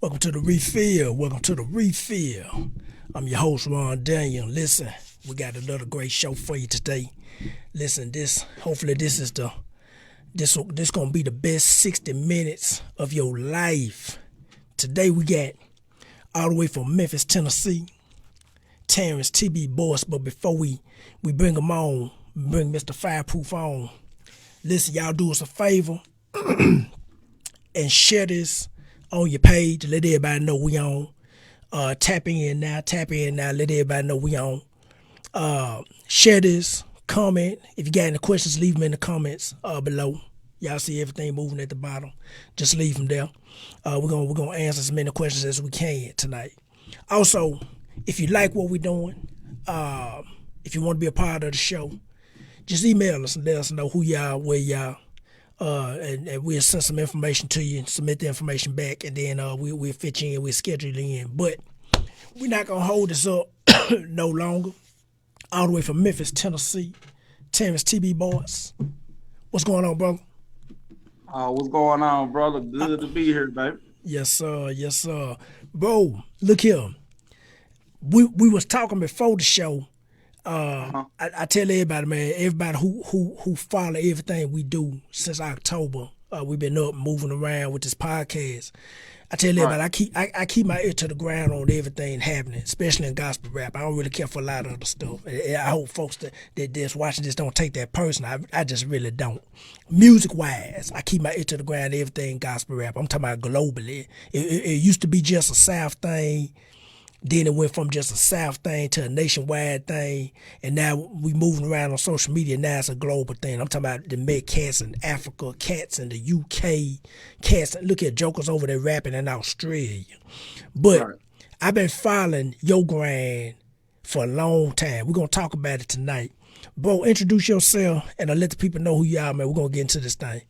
Welcome to the refill. Welcome to the refill. I'm your host, Ron Daniel. Listen, we got another great show for you today. Listen, hopefully this is this gonna be the best 60 minutes of your life. Today we got all the way from Memphis, Tennessee, Terrence TB Boss. But before we bring him on, bring Mr. Fireproof on. Listen, y'all do us a favor and share this on your page. Let everybody know we on. Tap in now. Let everybody know we on. Share this. Comment. If you got any questions, leave them in the comments below. Y'all see everything moving at the bottom. Just leave them there. We're gonna answer as many questions as we can tonight. Also, if you like what we're doing, if you want to be a part of the show, just email us and let us know who y'all, where y'all, and we'll send some information to you, submit the information back, and then we'll fit you in, we'll schedule you in. But we're not going to hold this up no longer. All the way from Memphis, Tennessee, Terrence TB Boys. What's going on, brother? What's going on, brother? Good to be here, baby. Yes, sir. Yes, sir. Bro, look here. We was talking before the show. I tell everybody, man, everybody who follow everything we do since October, we've been up moving around with this podcast. I tell everybody, I keep my ear to the ground on everything happening, especially in gospel rap. I don't really care for a lot of other stuff. I hope folks that's watching this don't take that personal. I just really don't. Music wise, I keep my ear to the ground on everything gospel rap. I'm talking about globally. It used to be just a South thing. Then it went from just a South thing to a nationwide thing, and now we moving around on social media. Now it's a global thing. I'm talking about the Met cats in Africa, cats in the UK, cats. Look at jokers over there rapping in Australia. But I've been following your grind for a long time. We're gonna talk about it tonight, bro. Introduce yourself and let the people know who you are, man. We're gonna get into this thing.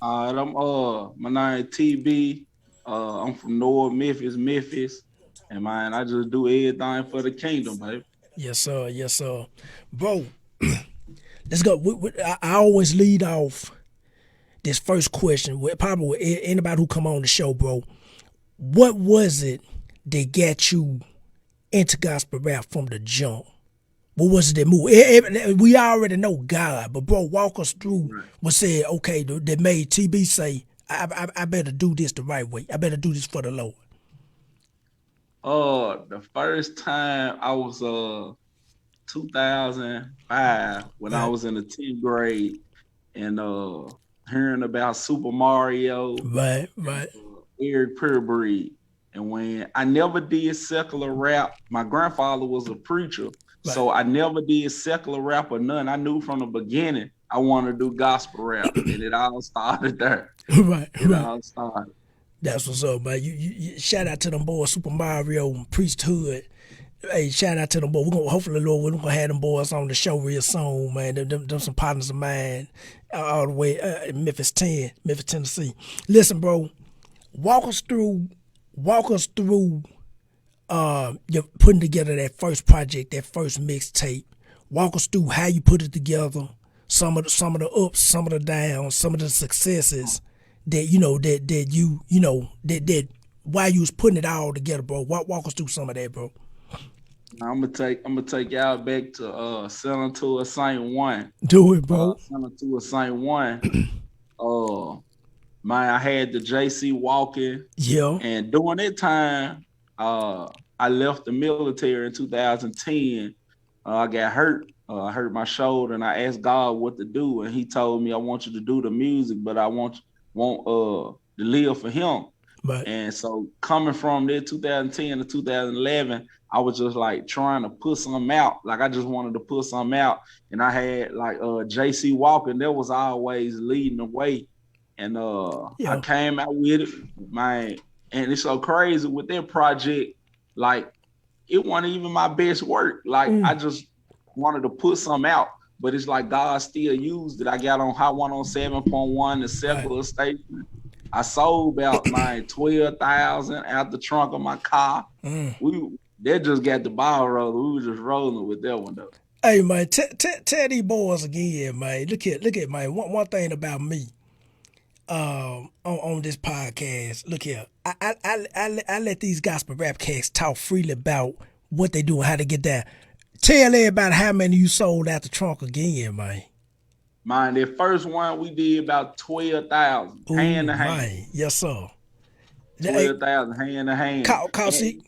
All right, my name is TB. I'm from North Memphis, and man, I just do everything for the kingdom, baby. Yes, sir, bro. Let's go. I always lead off this first question with probably with anybody who come on the show, bro. What was it that got you into gospel rap from the jump? What was it that moved? We already know God, but bro, walk us through what said, okay, that made TB say, I better do this the right way. I better do this for the Lord. The first time I was 2005 when I was in the 10th grade and hearing about Super Mario, right, Eric Purebreed. And when I never did secular rap, my grandfather was a preacher, so I never did secular rap or nothing. I knew from the beginning I wanted to do gospel rap, and it all started there. All started. That's what's up, man. You shout out to them boys, Super Mario, Priesthood. Hey, shout out to them boys. Hopefully, Lord, we're gonna have them boys on the show real soon, man. Them some partners of mine, all the way in Memphis, Tennessee. Listen, bro, walk us through. You're putting together that first project, that first mixtape. Walk us through how you put it together. Some of the ups, some of the downs, some of the successes that that while you was putting it all together, bro. Walk us through some of that, bro. I'm gonna take y'all back to Selling to a Saint 1. Do it, bro. Selling to a Saint 1. I had the JC walking. Yeah. And during that time, I left the military in 2010. I got hurt. I hurt my shoulder, and I asked God what to do, and He told me, "I want you to do the music, but I want to live for Him." Right. And so, coming from there, 2010 to 2011, I was just like trying to put something out. Like I just wanted to put something out, and I had like JC Walker. That was always leading the way, and I came out with it, man. And it's so crazy with that project. Like it wasn't even my best work. Like I just wanted to put some out, but it's like God still used it. I got on Hot 107.1, the secular station. I sold about 12,000 out the trunk of my car. They just got the ball rolling. We were just rolling with that one though. Hey man, tell these boys again, man. Look at man. One thing about me, on this podcast. Look here, I let these gospel rap cats talk freely about what they do and how they get down. Tell everybody how many you sold out the trunk again, man. Man, the first one we did about 12,000, hand to hand. Man. Yes, sir. 12,000 hand to hand.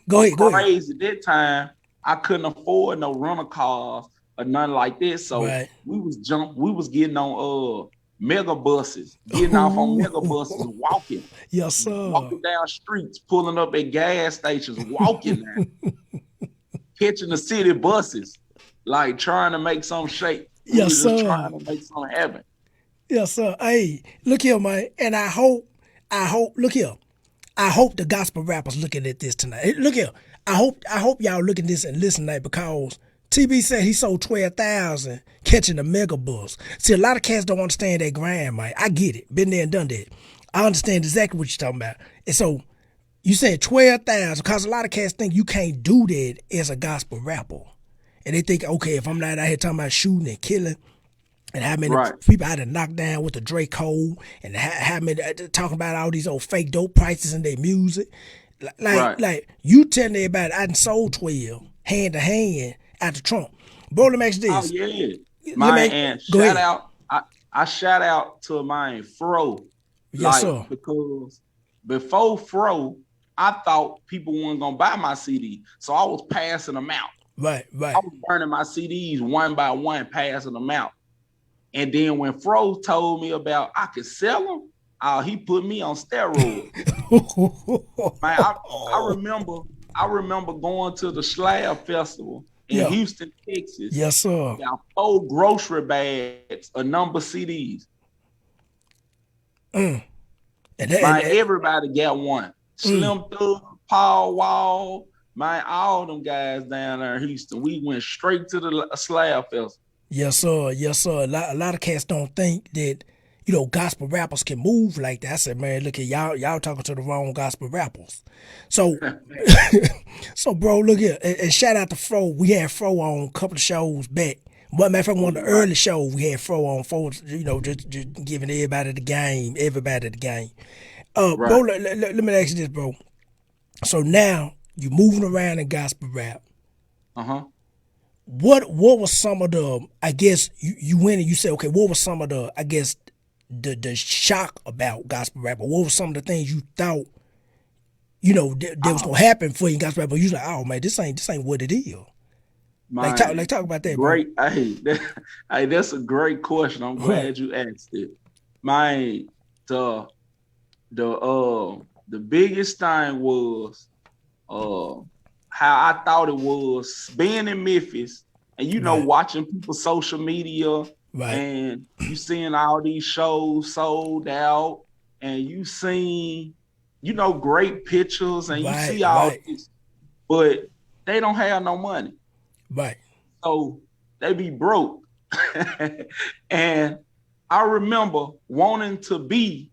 Go ahead. Crazy that time, I couldn't afford no rental cars or nothing like this. So we was getting on mega buses, getting off on mega buses, walking. Yes, sir. Walking down streets, pulling up at gas stations, walking now. Catching the city buses, like trying to make some shape. Yes, sir. Trying to make something happen. Yes, sir. Hey, look here, man. And I hope, look here. I hope the gospel rappers looking at this tonight. Hey, look here. I hope y'all looking at this and listening tonight, because TB said he sold 12,000 catching a mega bus. See, a lot of cats don't understand that grind, man. I get it. Been there and done that. I understand exactly what you're talking about. And so you said 12,000, because a lot of cats think you can't do that as a gospel rapper. And they think, okay, if I'm not out here talking about shooting and killing, and how many people I done knocked down with the Draco, and how many talking about all these old fake dope prices in their music. Like you telling everybody I done sold 12 hand to hand out the trunk. Bro, let me ask you this. Oh yeah. And shout out. I shout out to my Fro. Yes, sir. Because before Fro, I thought people weren't gonna buy my CD. So I was passing them out. Right. I was burning my CDs one by one, passing them out. And then when Fro told me about I could sell them, he put me on steroids. Man, I remember going to the Slab Festival in Houston, Texas. Yes, sir. Got 4 grocery bags of number CDs. And everybody got one. Slim Thug, Paul Wall, man, all them guys down there in Houston. We went straight to the Slab Festival. Yes, sir. Yes, sir. A lot of cats don't think that, gospel rappers can move like that. I said, man, look at y'all talking to the wrong gospel rappers. So, so bro, look here, and shout out to Fro. We had Fro on a couple of shows back. But matter of fact, one of the early shows we had Fro on, just giving everybody the game. Bro, let me ask you this, bro. So now you moving around in gospel rap. What was some of the, I guess, you went and you said, okay, what was some of the, I guess, the shock about gospel rap? Or what was some of the things you thought, that was going to happen for you in gospel rap? But you was like, oh, man, this ain't what it is. Talk about that, great, bro. Hey, that's a great question. I'm glad you asked it. Man, the biggest thing was how I thought it was being in Memphis and watching people's social media and you seeing all these shows sold out and you seen great pictures and you see all this, but they don't have no money. Right. So they be broke. And I remember wanting to be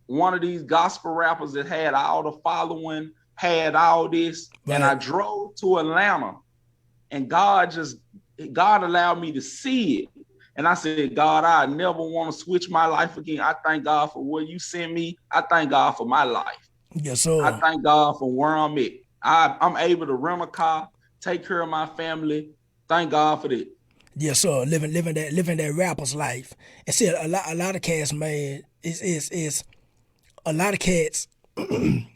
one of these gospel rappers that had all the following, had all this, and I drove to Atlanta, and God allowed me to see it. And I said, God, I never want to switch my life again. I thank God for where you sent me. I thank God for my life. Yes, sir. I thank God for where I'm at. I'm able to rent a car, take care of my family. Thank God for that. Yes, sir. Living that rapper's life. And see, a lot of cats, man, is a lot of cats when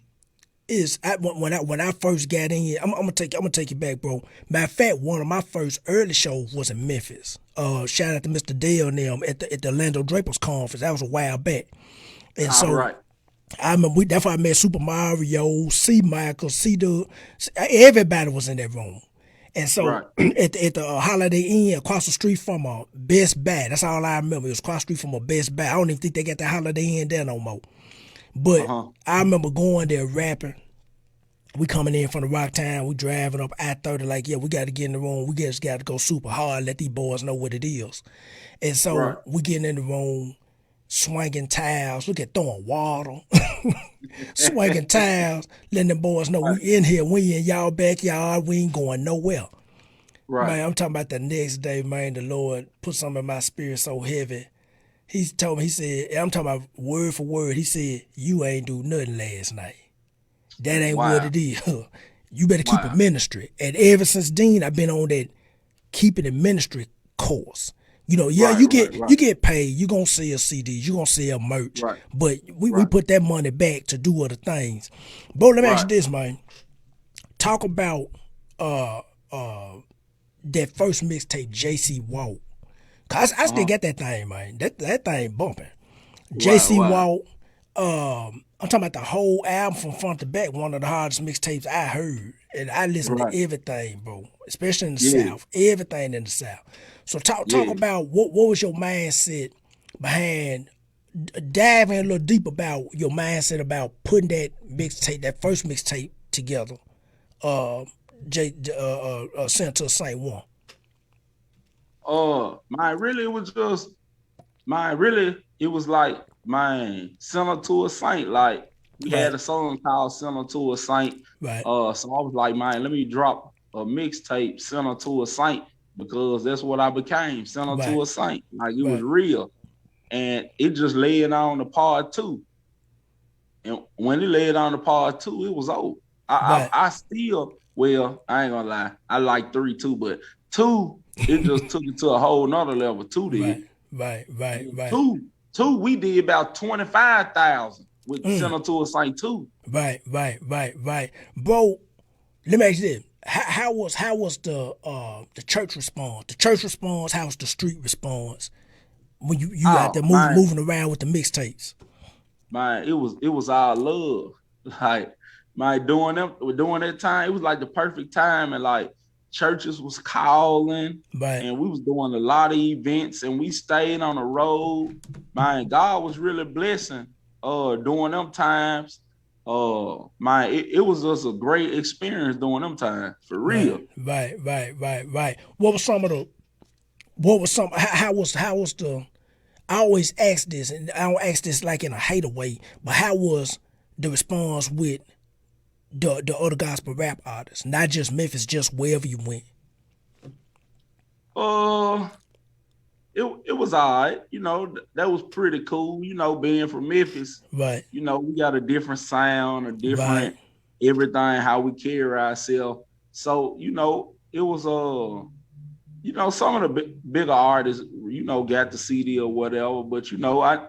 I first got in here. I'm gonna take you back, bro. Matter of fact, one of my first early shows was in Memphis. Shout out to Mr. Dale and them at the Orlando Drapers Conference. That was a while back. And I remember that's why I met Super Mario, C. Michael, C. Doug. Everybody was in that room. And so at the Holiday Inn across the street from a Best Buy, that's all I remember. It was across the street from a Best Buy. I don't even think they got the Holiday Inn there no more. But I remember going there rapping. We coming in from the Rock Town. We driving up I-30 like, we got to get in the room. We just got to go super hard, let these boys know what it is. And so we getting in the room, swinging towels. Look at throwing water. Swinging towels, letting the boys know we in here. We in y'all backyard. We ain't going nowhere. Man, I'm talking about the next day, man, the Lord put something in my spirit so heavy He's told me, he said, I'm talking about word for word, he said, you ain't do nothing last night. That ain't what Wow. it is. You better keep it Wow. ministry. And ever since then, I've been on that keeping it ministry course. You know, yeah, Right, you right, get right, paid, you gonna sell CDs, you gonna sell merch, right, but we right, put that money back to do other things. Bro, let me ask you right. this, man. Talk about uh uh that first mixtape, JC Walk. Cause I still Uh-huh. got that thing, man. That thing bumping. Wow, JC wow. Walk. I'm talking about the whole album from front to back. One of the hardest mixtapes I heard, and I listened to Right. everything, bro. Especially in the Yeah, South, everything in the South. So talk yeah. about what was your mindset behind diving a little deep about your mindset about putting that mixtape, that first mixtape together. Uh, Sent to Saint One. My really it was just my really it was like my Sinner to a Saint. Like we had Right, a song called Sinner to a Saint. right, So I was like, man, let me drop a mixtape, Sinner to a Saint, because that's what I became, Sinner right, to a Saint. Like it was right, real. And it just laid on the part two. And when it laid on the part two, it was over. right, I still, well, I ain't gonna lie, I like 3 too, but 2, it just took it to a whole nother level. 2 right, did. right, right, And right. two, we did about 25,000 with Center to a Saint 2. Right. Bro, let me ask you this. How was the church response? The church response, how was the street response when you out there Oh man, moving around with the mixtapes? man, it was our love. Like my during that time, it was like the perfect time, and like churches was calling, Right, and we was doing a lot of events, and we stayed on the road. Man, God was really blessing during them times. Man, it was just a great experience during them times, for right, real. right. What was some how was the I always ask this, and I don't ask this like in a hater way, but how was the response with the other gospel rap artists, not just Memphis, just wherever you went? Uh, it was all right. That was pretty cool. Being from Memphis, Right, we got a different sound, a right, different everything, how we carry ourselves. So, it was some of the bigger artists, got the CD or whatever, but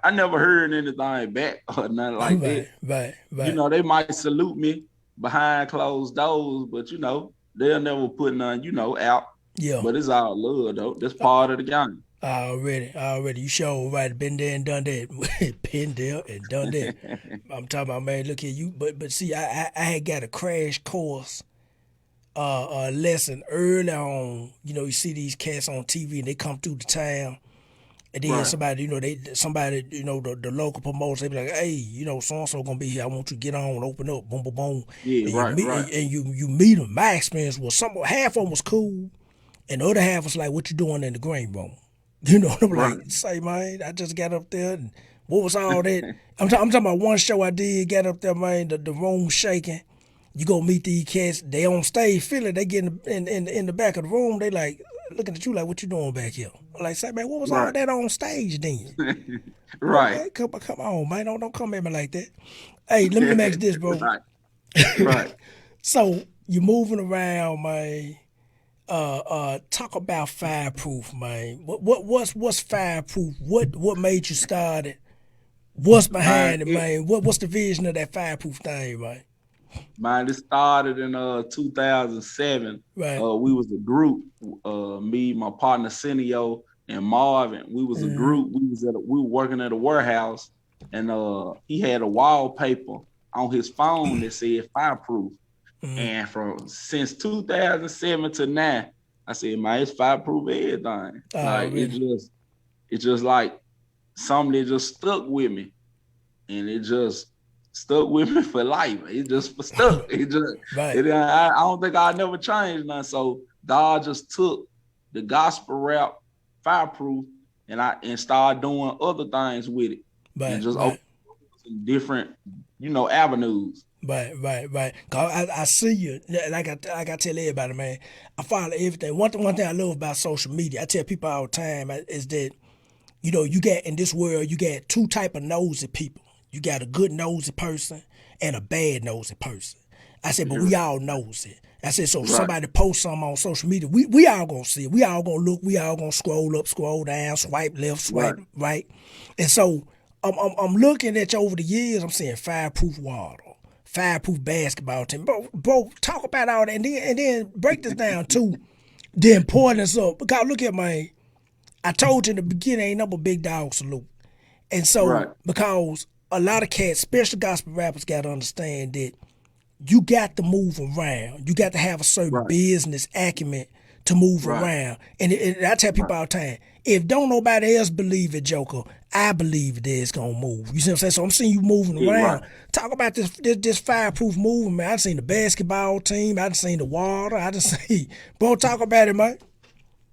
I never heard anything back or nothing like that. right. They might salute me behind closed doors, but they'll never put none, out. Yeah, But it's all love though. That's part of the game. already. You sure right. Been there and done that. Been there and done that. I'm talking about, man. Look at you. But see, I had got a crash course lesson early on. You see these cats on TV and they come through the town. And then Right. somebody, the local promoters, they be like, hey, so and so gonna be here. I want you to get on, open up, boom, boom, boom. Yeah, And you right, meet, right, and you meet them. My experience was half of them was cool, and the other half was like, what you doing in the green room? I'm right. like, say, man, I just got up there, and what was all that? I'm talking about one show I did, got up there, man, the room shaking. You go meet these cats, they on stage feeling, they get in the back of the room, they like, looking at you like, what you doing back here? I'm like, say, man, what was all Right. that on stage then? Right. Man, come on, man, don't come at me like that. Hey, let me ask you this, bro. Right. Right. So you moving around, man. Talk about Fireproof, man. What's Fireproof? What made you start it? What's Man, behind it, man? What's the vision of that Fireproof thing, man? it started in 2007. Right. We was a group, me, my partner Cineo, and Marvin. We was a Mm-hmm. group. We were working at a warehouse, and he had a wallpaper on his phone that said fireproof. Mm-hmm. And since 2007 to now, I said, man, it's fireproof everything. Like Really? it's just like something that just stuck with me, and it just stuck with me for life. It just stuck. Right. I don't think I'll never change nothing. So God just took the gospel rap fireproof and started doing other things with it, and Right. just Right. opened different, avenues. Right. Cause I see you. Like I tell everybody, man. I follow everything. One thing I love about social media, I tell people all the time, is that you know, you got in this world, you got two type of nosy people. You got a good nosy person and a bad nosy person. I said, but we all nosy. I said, so if somebody posts something on social media, we all gonna see it. We all gonna look. We all gonna scroll up, scroll down, swipe left, swipe right. And so I'm looking at you over the years. I'm saying fireproof water, fireproof basketball team. Bro, talk about all that, and then break this down too. The importance of, because look at I told you in the beginning, ain't number big dog salute. And so because a lot of cats, especially gospel rappers, got to understand that you got to move around. You got to have a certain business acumen to move around. And I tell people all the time, if don't nobody else believe it, Joker, I believe that it's going to move. You see what I'm saying? So I'm seeing you moving around. Talk about this fireproof movement, man. I seen the basketball team. I done seen the water. I done seen, bro, talk about it, man.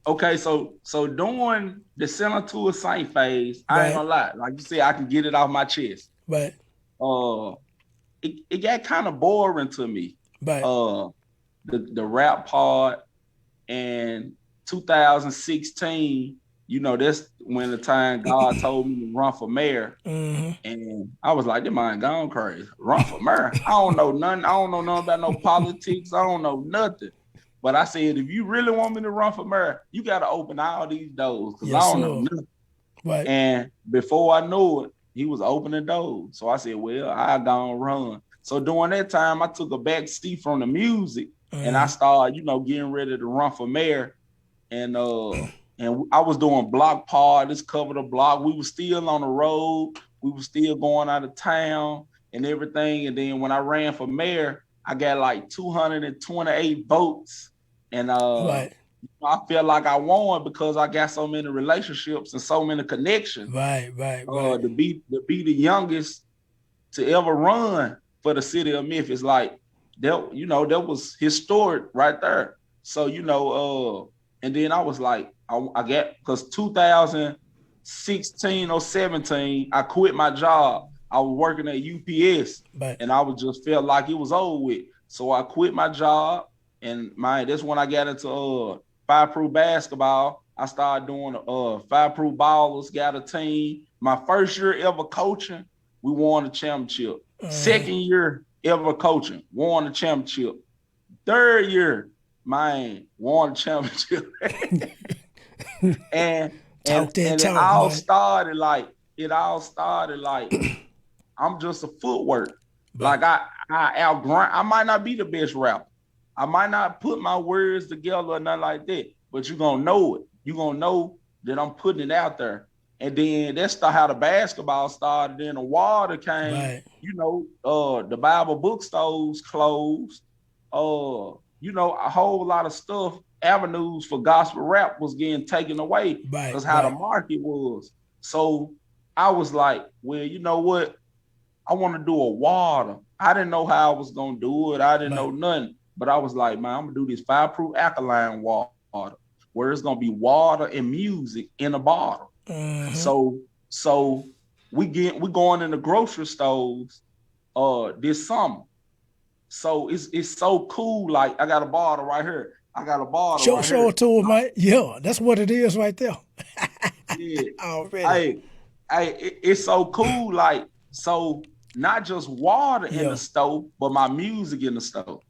Okay, so during the Center to a Saint phase, I ain't gonna lie. Like you said, I can get it off my chest. Right. It got kind of boring to me. Right. The rap part, and 2016, you know, that's when the time God told me to run for mayor. And I was like, this man gone crazy. Run for mayor? I don't know nothing. I don't know nothing about no politics. I don't know nothing. But I said, if you really want me to run for mayor, you got to open all these doors, because I don't know nothing. Right. And before I knew it, he was opening doors. So I said, well, I gonna run. So during that time, I took a back seat from the music, and I started, you know, getting ready to run for mayor. And I was doing block parties, cover the block. We were still on the road. We were still going out of town and everything. And then when I ran for mayor, I got like 228 votes. And I felt like I won because I got so many relationships and so many connections. Right. To be the youngest to ever run for the city of Memphis, like that, you know, that was historic right there. So, you know, and then I was like, I got, because 2016 or 17, I quit my job. I was working at UPS, and I was just felt like it was over with. So I quit my job, and that's when I got into fireproof basketball. I started doing fireproof ballers, got a team. My first year ever coaching, we won the championship. Second year ever coaching, won the championship. Third year, won the championship. and it all started like I'm just a footwork. Like I might not be the best rapper. I might not put my words together or nothing like that, but you're gonna know it. You're gonna know that I'm putting it out there. And then that's how the basketball started. Then the water came. You know, the Bible bookstores closed. You know, a whole lot of stuff, avenues for gospel rap was getting taken away because how the market was. So I was like, well, you know what? I want to do a water. I didn't know how I was going to do it. I didn't know nothing. But I was like, man, I'm going to do this fireproof alkaline water where it's going to be water and music in a bottle. So we going in the grocery stores this summer. So it's so cool. Like I got a bottle right here. I got a bottle. Show it to him, man. Yeah, that's what it is right there. Yeah. Already. It's so cool. Like, so not just water in the stove, but my music in the stove.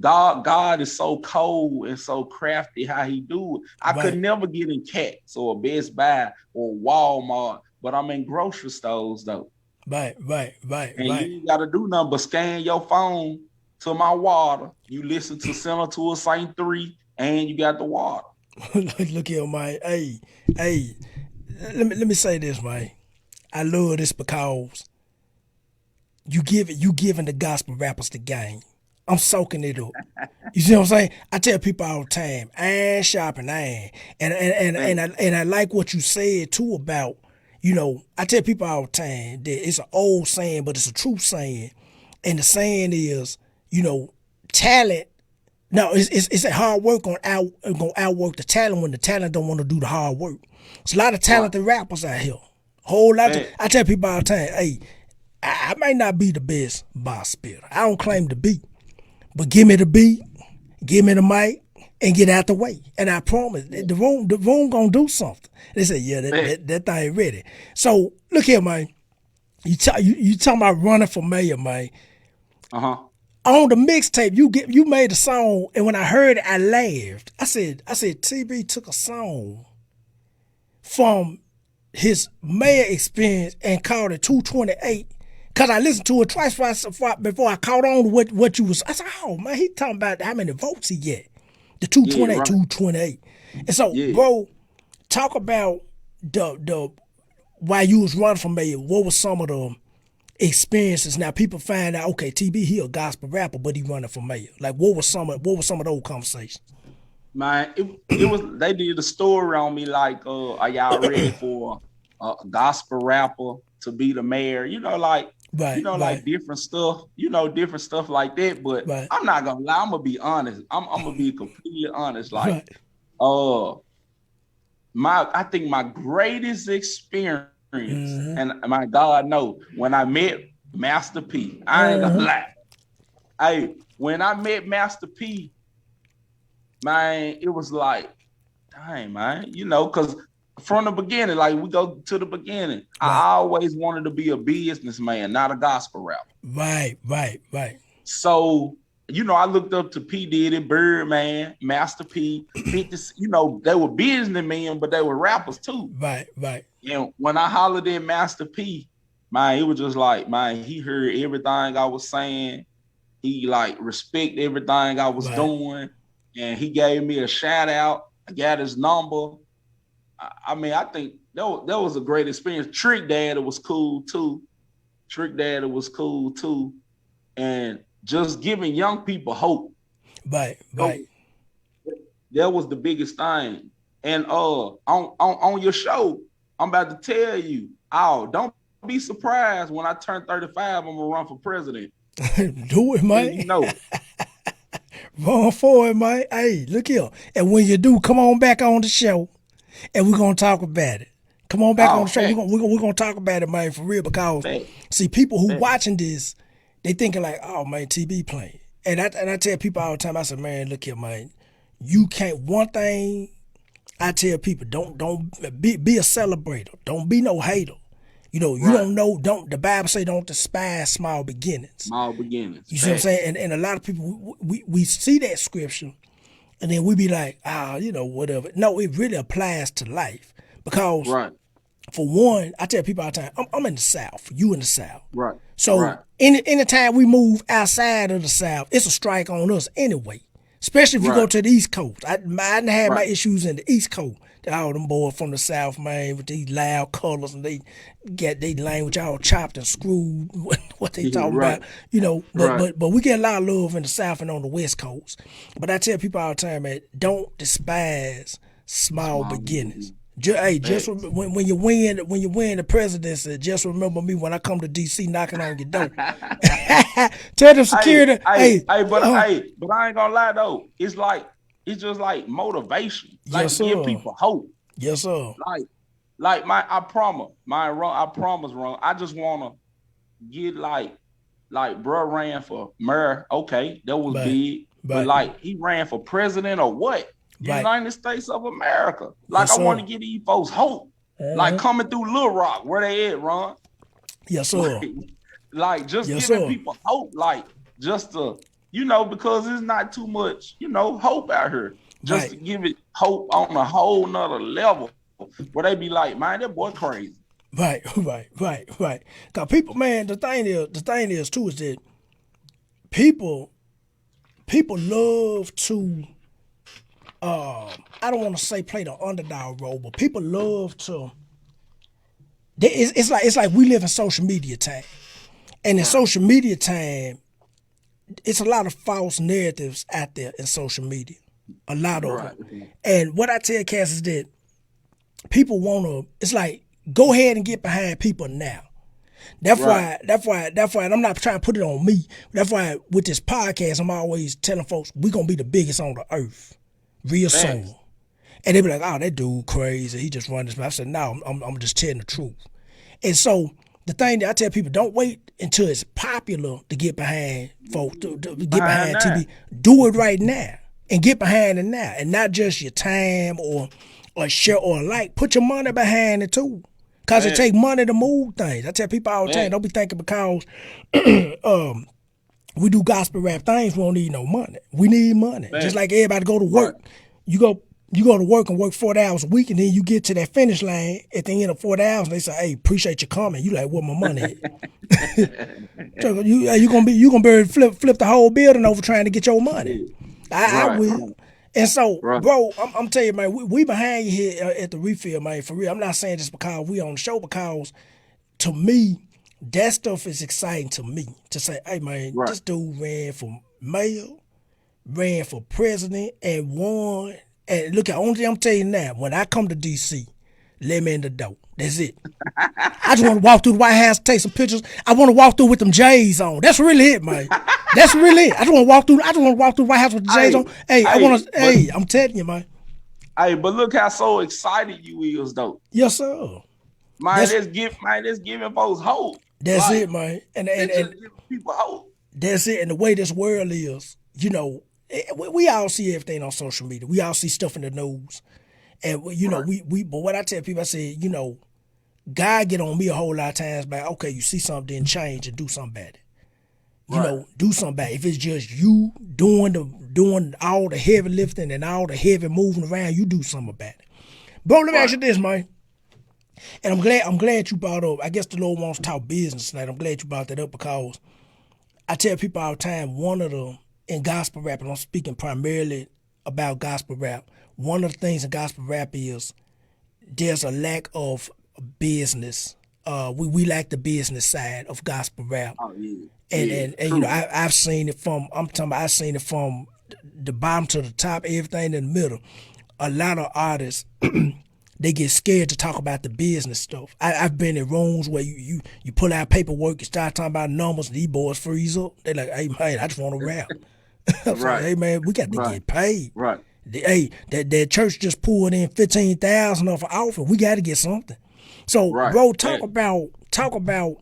God is so cold and so crafty how he do it. I could never get in Cats or Best Buy or Walmart, but I'm in grocery stores though. Right. And you ain't got to do nothing but scan your phone to my water. You listen to Center to a Saint 3, and you got the water. Look here, man. Hey. Let me say this, man. I love this because you giving the gospel rappers the game. I'm soaking it up. You see what I'm saying? I tell people all the time, iron sharpen iron. And I like what you said too about, you know, I tell people all the time that it's an old saying, but it's a true saying. And the saying is, you know, talent. No, it's a hard work gonna outwork the talent when the talent don't want to do the hard work. There's a lot of talented rappers out here. Whole lot. I tell people all the time, hey, I might not be the best boss spitter. I don't claim to be. But give me the beat, give me the mic, and get out the way. And I promise, the room gonna do something. They said, yeah, that thing ready. So look here, man. You talking about running for mayor, man. On the mixtape, you made a song, and when I heard it, I laughed. I said, TB took a song from his mayor experience and called it 228. Cause I listened to it twice before I caught on to what you was. I said, oh man, he talking about how many votes he get. The 228, right. 228. And so, bro, talk about the why you was running for mayor. What was some of the experiences? Now people find out, okay, TB, he a gospel rapper, but he running for mayor. Like what was some of those conversations? Man, it was they did a story on me like, are y'all ready for a gospel rapper to be the mayor? You know, like like different stuff, different stuff like that. But I'm not gonna lie, I'm gonna be honest. I'm gonna be completely honest. Like, I think my greatest experience, and my God know, when I met Master P, I ain't gonna lie. Hey, when I met Master P, man, it was like, dang, man, because from the beginning, like we go to the beginning, I always wanted to be a businessman, not a gospel rapper. Right. So, I looked up to P. Diddy, Birdman, Master P, 50, they were businessmen, but they were rappers too. Right. And when I hollered at Master P, man, it was just like, man, he heard everything I was saying. He like respect everything I was doing. And he gave me a shout out. I got his number. I mean, I think that was a great experience. Trick Daddy was cool too. And just giving young people hope. Right. That was the biggest thing. And on your show, I'm about to tell you, don't be surprised when I turn 35, I'm gonna run for president. Do it, man. Run for it, man. Hey, look here. And when you do, come on back on the show, and we're gonna talk about it. Come on back on the show. We're gonna talk about it, man, for real. Because see, people who watching this, they thinking like, oh man, TB playing. And I tell people all the time, I said, man, look here, man. You can't. One thing I tell people, don't be a celebrator. Don't be no hater. You don't know. The Bible say don't despise small beginnings. You see what I'm saying? And a lot of people we see that scripture, and then we be like, whatever. No, it really applies to life because, for one, I tell people all the time, I'm in the South. You in the South. Right. So anytime we move outside of the South, it's a strike on us anyway. Especially if you go to the East Coast. I didn't have my issues in the East Coast. All them boys from the South, man, with these loud colors, and they get their language all chopped and screwed. What they talking about, But we get a lot of love in the South and on the West Coast. But I tell people all the time, man, don't despise small beginnings. Just when you win the presidency, just remember me when I come to DC knocking on your door. Tell them security. But I ain't gonna lie though. It's just like motivation. Like give people hope. Yes, sir. I promise, Ron. I just wanna get like bro ran for mayor. Okay, that was big. But like he ran for president or what? United States of America. Like I want to give these folks hope. Like coming through Little Rock, where they at, Ron? Yes, sir. Like just giving people hope, like just to, because it's not too much, hope out here. Just to give it hope on a whole nother level where they be like, man, that boy crazy. Right. Cause people, man, the thing is too is that people love to I don't want to say play the underdog role, but people love to. It's like we live in social media time, and in social media time, it's a lot of false narratives out there in social media, a lot of them. And what I tell cats is that people want to. It's like go ahead and get behind people now. That's why. And I'm not trying to put it on me. That's why with this podcast, I'm always telling folks we're gonna be the biggest on the earth. Real soon. And they be like, oh, that dude crazy. He just run this. I said, no, I'm just telling the truth. And so the thing that I tell people, don't wait until it's popular to get behind folks, to get behind TV. Do it right now. and get behind it now, and not just your time or share or like. Put your money behind it too, cause it take money to move things. I tell people all the time, don't be thinking because we do gospel rap things, we don't need no money. We need money, just like everybody go to work. Right. You go to work and work 40 hours a week, and then you get to that finish line at the end of 40 hours, and they say, "Hey, appreciate you coming." You like, "Where my money at?" So you gonna be flip the whole building over trying to get your money. I will. And so, bro, I'm telling you, man, we behind you here at the refill, man, for real. I'm not saying just because we on the show, because to me, that stuff is exciting to me. To say, hey, man, this dude ran for mayor, ran for president, and won. And look, only thing I'm telling you now, when I come to D.C., let me in the door. That's it. I just want to walk through the White House, take some pictures. I want to walk through with them J's on. That's really it, man. That's really it. I just want to walk through the White House with the J's on. Hey, I'm telling you, man. Hey, but look how so excited you is, though. Yes, sir. Man, that's giving folks hope. That's it, man. And giving people hope. That's it. And the way this world is, you know, we all see everything on social media. We all see stuff in the news. And, you know, but what I tell people, I say, you know, God get on me a whole lot of times by, okay, you see something, then change and do something about it. You know, do something about it. If it's just you doing all the heavy lifting and all the heavy moving around, you do something about it. Bro, let me ask you this, man. And I'm glad you brought up, I guess the Lord wants to talk business tonight. I'm glad you brought that up, because I tell people all the time, one of the, in gospel rap, and I'm speaking primarily about gospel rap, one of the things in gospel rap is there's a lack of business. We lack the business side of gospel rap. Oh, yeah. And you know, I've seen it from, I've seen it from the bottom to the top, everything in the middle. A lot of artists, they get scared to talk about the business stuff. I've been in rooms where you pull out paperwork, you start talking about numbers, and these boys freeze up. They like, hey, man, I just want to rap. I'm like, hey, man, we got to get paid. Right. Hey, that church just pulled in $15,000 off an offering. We got to get something. So, bro, talk about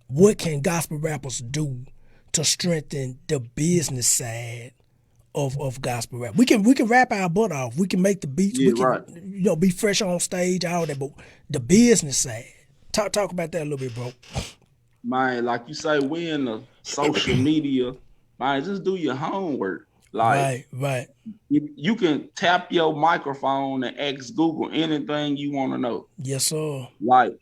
what can gospel rappers do to strengthen the business side of gospel rap. We can rap our butt off. We can make the beats. We can be fresh on stage, all that. But the business side, talk about that a little bit, bro. Man, like you say, we in the social media. Man, just do your homework. Like, right. You can tap your microphone and ask Google anything you want to know. Yes, sir. Like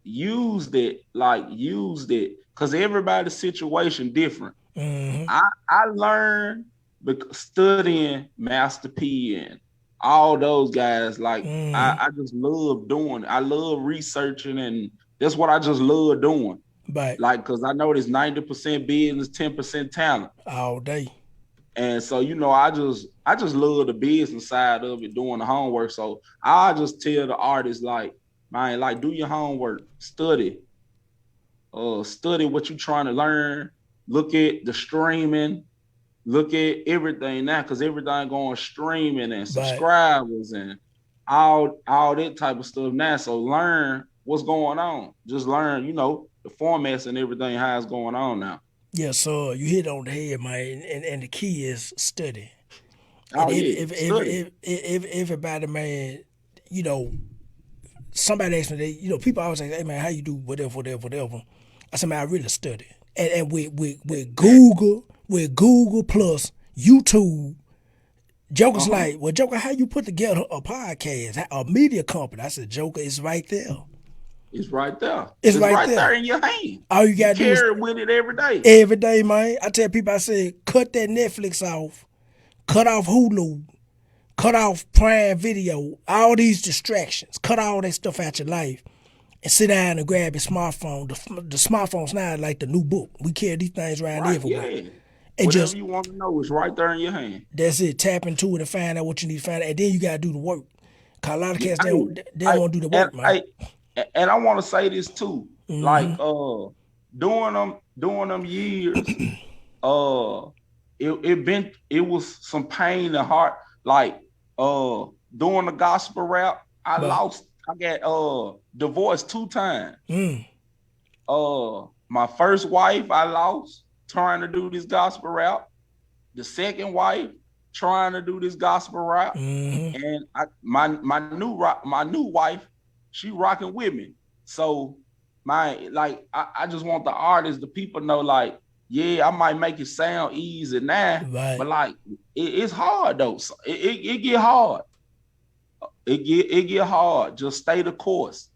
use it, because everybody's situation different. Mm-hmm. I learned studying Master P and all those guys. Like, I just love doing it. I love researching, and that's what I just love doing. Right. Like, because I know there's 90% business, 10% talent. All day. And so, you know, I just love the business side of it, doing the homework. So I just tell the artists, like, man, like, do your homework, study what you're trying to learn, look at the streaming, look at everything now, because everything going streaming and subscribers and all that type of stuff now. So learn what's going on. Just learn, you know, the formats and everything, how it's going on now. Yeah, so you hit on the head, man, and the key is study. Oh, if everybody, man, you know, somebody asked me, you know, people always say, hey, man, how you do whatever. I said, man, I really study. And with Google plus YouTube, Joker's like, well, Joker, how you put together a podcast, a media company? I said, Joker, it's right there. It's right there. It's right there in your hand. All you got to do is carry with it every day. Every day, man. I tell people, I said, cut that Netflix off, cut off Hulu, cut off Prime Video, all these distractions, cut all that stuff out your life, and sit down and grab your smartphone. The smartphone's now like the new book. We carry these things around everywhere. Yeah. And whatever you want to know is right there in your hand. That's it. Tap into it and find out what you need to find out. And then you got to do the work. Because a lot of cats, they don't want to do the work, man. And I want to say this too, like during them years, it was some pain in the heart. Like doing the gospel rap, I got divorced 2 times. My first wife I lost trying to do this gospel rap. The second wife trying to do this gospel route, and my new wife, she rocking with me. So I just want the artists, the people know, like, yeah, I might make it sound easy now, but like it's hard though. It get hard. It get hard. Just stay the course.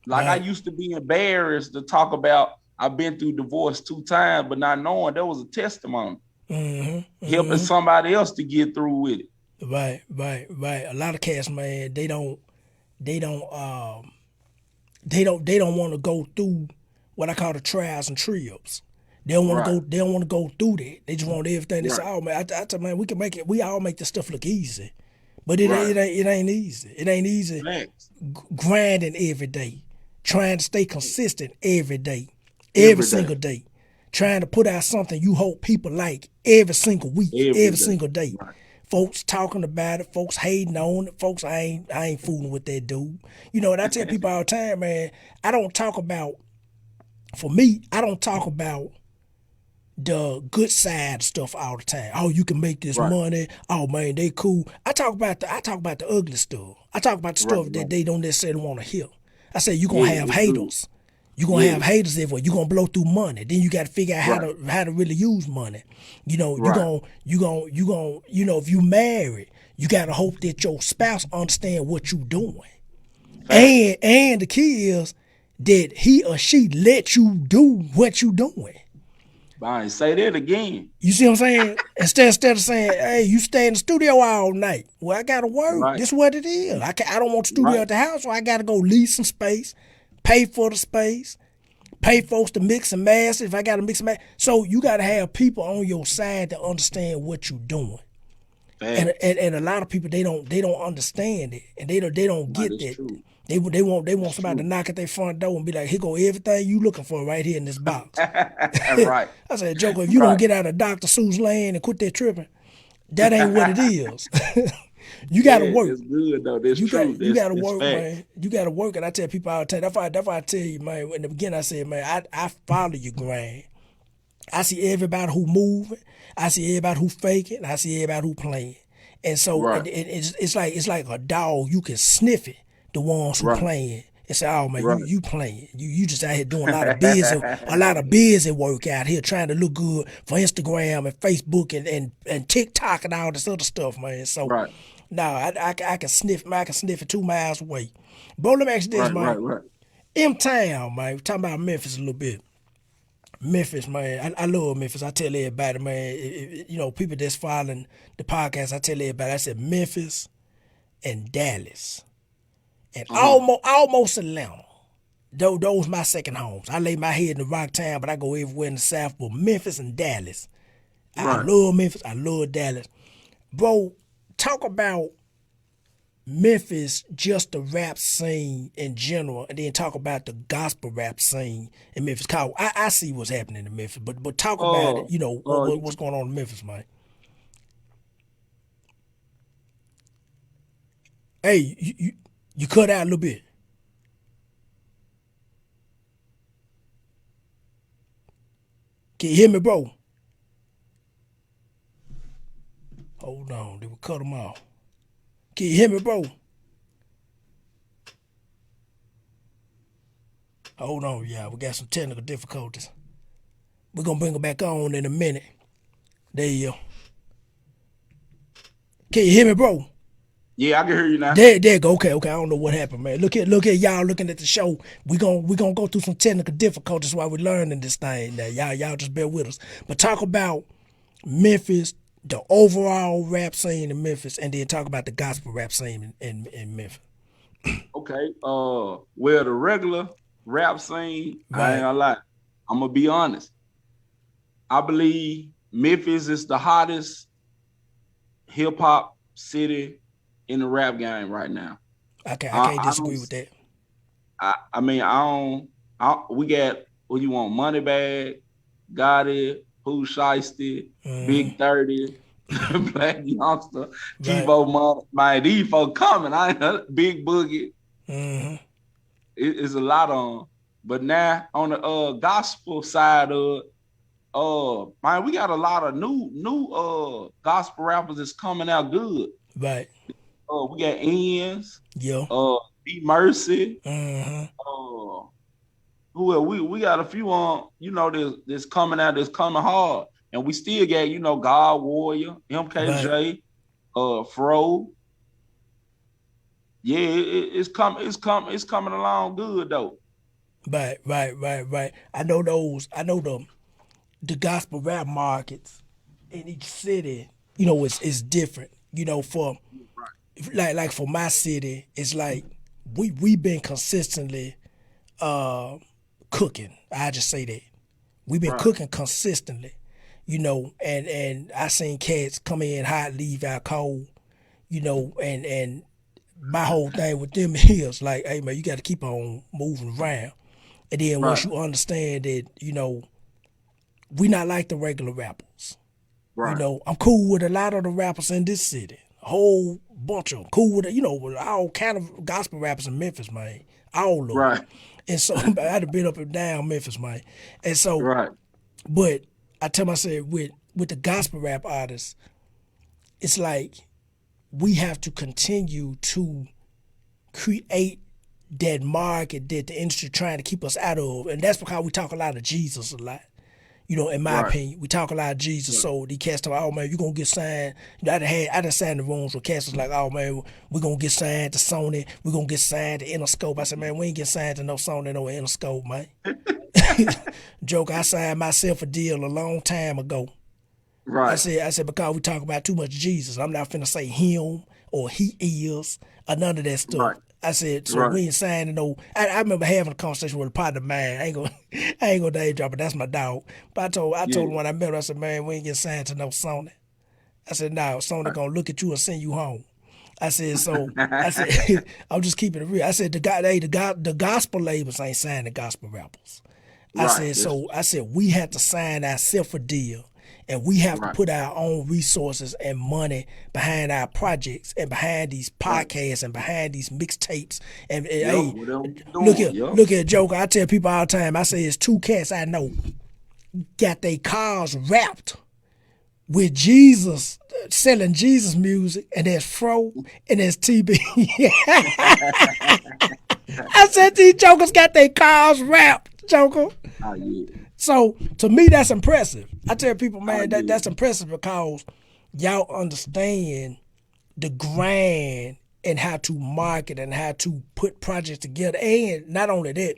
Like I used to be embarrassed to talk about I've been through divorce 2 times, but not knowing there was a testimony. Helping somebody else to get through with it. Right. A lot of cats, man, they don't want to go through what I call the trials and tribs. They don't want to go. They don't want to go through that. They just want everything. They say, "Oh man, I tell man, we can make it. We all make this stuff look easy, but it ain't easy. It ain't easy. Grinding every day, trying to stay consistent every day, every single day, trying to put out something you hope people like every single week, every single day. Right. Folks talking about it, folks hating on it, folks I ain't fooling with that dude. You know, and I tell people all the time, man, I don't talk about the good side stuff all the time. Oh, you can make this money. Oh man, they cool. I talk about the ugly stuff. I talk about the stuff that they don't necessarily want to hear. I say you're gonna have haters. You're gonna have haters everywhere. You're gonna blow through money. Then you gotta figure out how to really use money. You know, you know, if you married, you gotta hope that your spouse understand what you doing. And the key is that he or she let you do what you doing. I say that again. You see what I'm saying? Instead of saying, hey, you stay in the studio all night. Well, I gotta work. Right. This is what it is. I don't want the studio at the house, so I gotta go lease some space, pay for the space, pay folks to mix and master if I gotta mix and master. So you gotta have people on your side to understand what you're doing. And a lot of people they don't understand it, and they don't get that. True. They want somebody to knock at their front door and be like, here go everything you looking for right here in this box. Right. I said, Joker, if you don't get out of Dr. Seuss land and quit that tripping, that ain't what it is. You gotta work. It's good though. That's true. You gotta work, man. You gotta work, and I tell people all the time. That's why I tell you, man. In the beginning, I said, man, I follow you, grind. I see everybody who moving. I see everybody who faking. I see everybody who playing. And so it's like a dog. You can sniff it. The ones who playing and say, "Oh man, you playing? You just out here doing a lot of busy work out here, trying to look good for Instagram and Facebook and TikTok and all this other stuff, man." So I can sniff it 2 miles away. Bro, let me ask you this, man. M-Town, man. We're talking about Memphis a little bit. Memphis, man. I love Memphis. I tell everybody, man. You know, people that's following the podcast, I tell everybody. I said Memphis and Dallas. And almost Atlanta. Those my second homes. I lay my head in the rock town, but I go everywhere in the South. But Memphis and Dallas. I love Memphis. I love Dallas. Bro, talk about Memphis, just the rap scene in general, and then talk about the gospel rap scene in Memphis. I see what's happening in Memphis, but talk about it. You know what's going on in Memphis, man. Hey, you cut out a little bit. Can you hear me, bro? Hold on, they will cut them off. Can you hear me, bro? Hold on, y'all. We got some technical difficulties. We're going to bring them back on in a minute. There you go. Can you hear me, bro? Yeah, I can hear you now. There you go. Okay. I don't know what happened, man. Look at y'all looking at the show. We gonna go through some technical difficulties while we're learning this thing. Now, y'all just bear with us. But talk about Memphis, the overall rap scene in Memphis, and then talk about the gospel rap scene in Memphis. Okay. Well, the regular rap scene, I ain't gonna lie. I'm gonna be honest. I believe Memphis is the hottest hip hop city in the rap game right now. I can't disagree with that. We got what you want: Moneybag, Gotti, Pooh Shiesty, Big 30, Black Youngster, Kivo Money. Man, these folks coming. Big Boogie. It's a lot on. But now on the gospel side of it, Man, we got a lot of new gospel rappers that's coming out good. Right. We got Ends, Yeah. B Mercy, Mm-hmm. uh, who else? We got a few on, that's coming out, that's coming hard. And we still got, God Warrior, Right. MKJ, Fro. Yeah, it's coming along good though. Right. I know those. I know the gospel rap markets in each city. It's different. For Right, like for my city, it's like we've been consistently cooking. I just say that we've been right, cooking consistently. And I seen cats come in hot, leave out cold. And my whole thing with them is like, hey man, you got to keep on moving around. And then once right, you understand that, we not like the regular rappers. right, I'm cool with a lot of the rappers in this city. A whole bunch of them. Cool with it, with all kind of gospel rappers in Memphis, man. All of them. right, And so I had to been up and down Memphis, man. And so, right, but I tell myself with the gospel rap artists, it's like we have to continue to create that market that the industry trying to keep us out of. And that's because we talk a lot of Jesus a lot. In my right, opinion, we talk a lot of Jesus. right, So the cats talk, oh man, you gonna get signed. I done signed the rooms where cats was like, oh man, we gonna get signed to Sony. We gonna get signed to Interscope. I said, man, we ain't get signed to no Sony, no Interscope, man. Joke, I signed myself a deal a long time ago. I right. said because we talk about too much Jesus. I'm not finna say him or he is or none of that stuff. Right, I said, so right, we ain't signing no. I remember having a conversation with a partner of mine. I ain't gonna name drop, but that's my dog. But I told him yeah, when I met him, I said, man, we ain't get signed to no Sony. I said, no, Sony gonna look at you and send you home. I said, so I said, I'm just keeping it real. I said, the gospel labels ain't signing gospel rappers. I right. said, That's so I said, we have to sign ourselves a deal and we have to right, put our own resources and money behind our projects and behind these right. podcasts and behind these mixtapes. And Yep, hey, whatever we look doing. here, Yep. look here, Joker. I tell people all the time, I say it's two cats I know got their cars wrapped with Jesus, selling Jesus music, and there's Fro and there's TB. I said these jokers got their cars wrapped, Joker. Oh yeah. So to me, that's impressive. I tell people, Oh man, yeah. that's impressive because y'all understand the grind and how to market and how to put projects together. And not only that,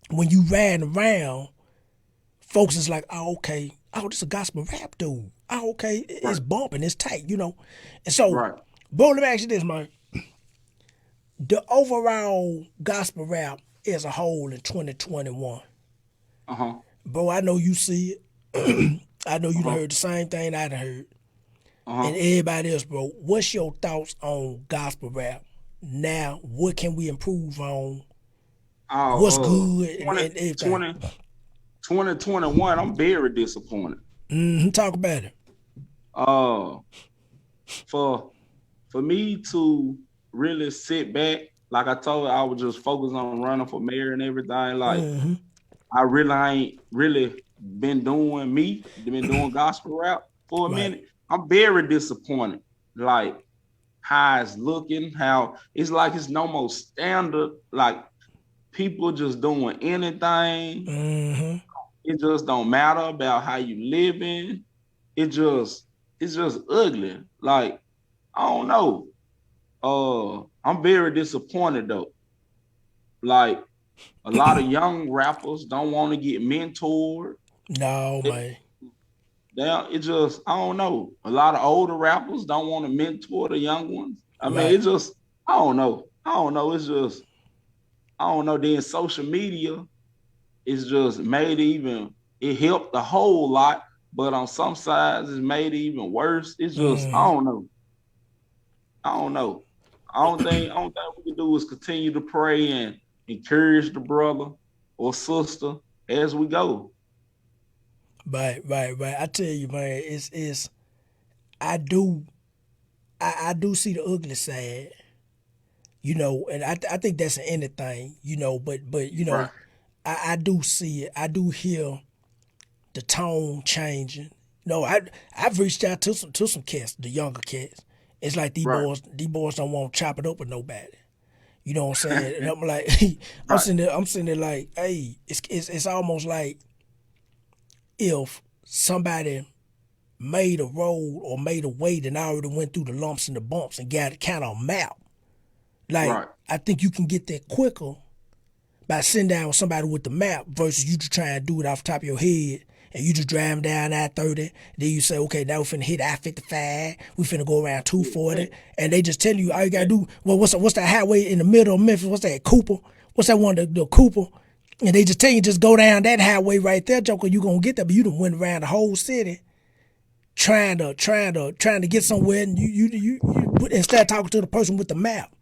when you ran around, folks is like, oh, okay, oh, this is a gospel rap dude. Oh, okay, it's Right, bumping, it's tight. And so, right. bro, let me ask you this, man. The overall gospel rap as a whole in 2021, Uh-huh. bro, I know you see it. I know you done Uh-huh. heard the same thing I done heard. And Uh-huh. everybody else, bro, what's your thoughts on gospel rap? Now, what can we improve on? What's Oh, good and, 20, and everything? 20, 2021, I'm very disappointed. Talk about it. Uh for for me to really sit back, like I told you, I was just focused on running for mayor and everything. Like I really ain't really been doing gospel rap for a Right. minute. I'm very disappointed. Like how it's looking, how it's like it's no more standard. Like people just doing anything. Mm-hmm. It just don't matter about how you living. It just it's just ugly. Like I don't know. I'm very disappointed though. Like a lot of young rappers don't want to get mentored. No, They, man. it just I don't know. A lot of older rappers don't want to mentor the young ones. I mean, Right. it just I don't know. I don't know. It's just I don't know. Then social media is just made it helped a whole lot, but on some sides it's made it even worse. It's just I Mm-hmm. don't know. I don't know. I don't think we can do is continue to pray and encourage the brother or sister as we go. Right. I tell you, man, it's I do I do see the ugly side, and I think that's in anything, but Right. I do see it. I do hear the tone changing. No, I've reached out to some cats, the younger cats. It's like these Right. boys don't want to chop it up with nobody. You know what I'm saying? And I'm like, Right. I'm sitting there like, hey, it's almost like if somebody made a road or made a way and already went through the lumps and the bumps and got it kind of mapped. Like, Right. I think you can get that quicker by sitting down with somebody with the map versus you just trying to do it off the top of your head and you just driving down I-30. Then you say, okay, now we finna hit I-55. We finna go around 240. And they just tell you all you gotta do, well, what's that highway in the middle of Memphis? What's that, Cooper? What's that one, the Cooper? And they just tell you just go down that highway right there, Joker, you gonna get there. But you done went around the whole city trying to get somewhere, and you instead of talking to the person with the map,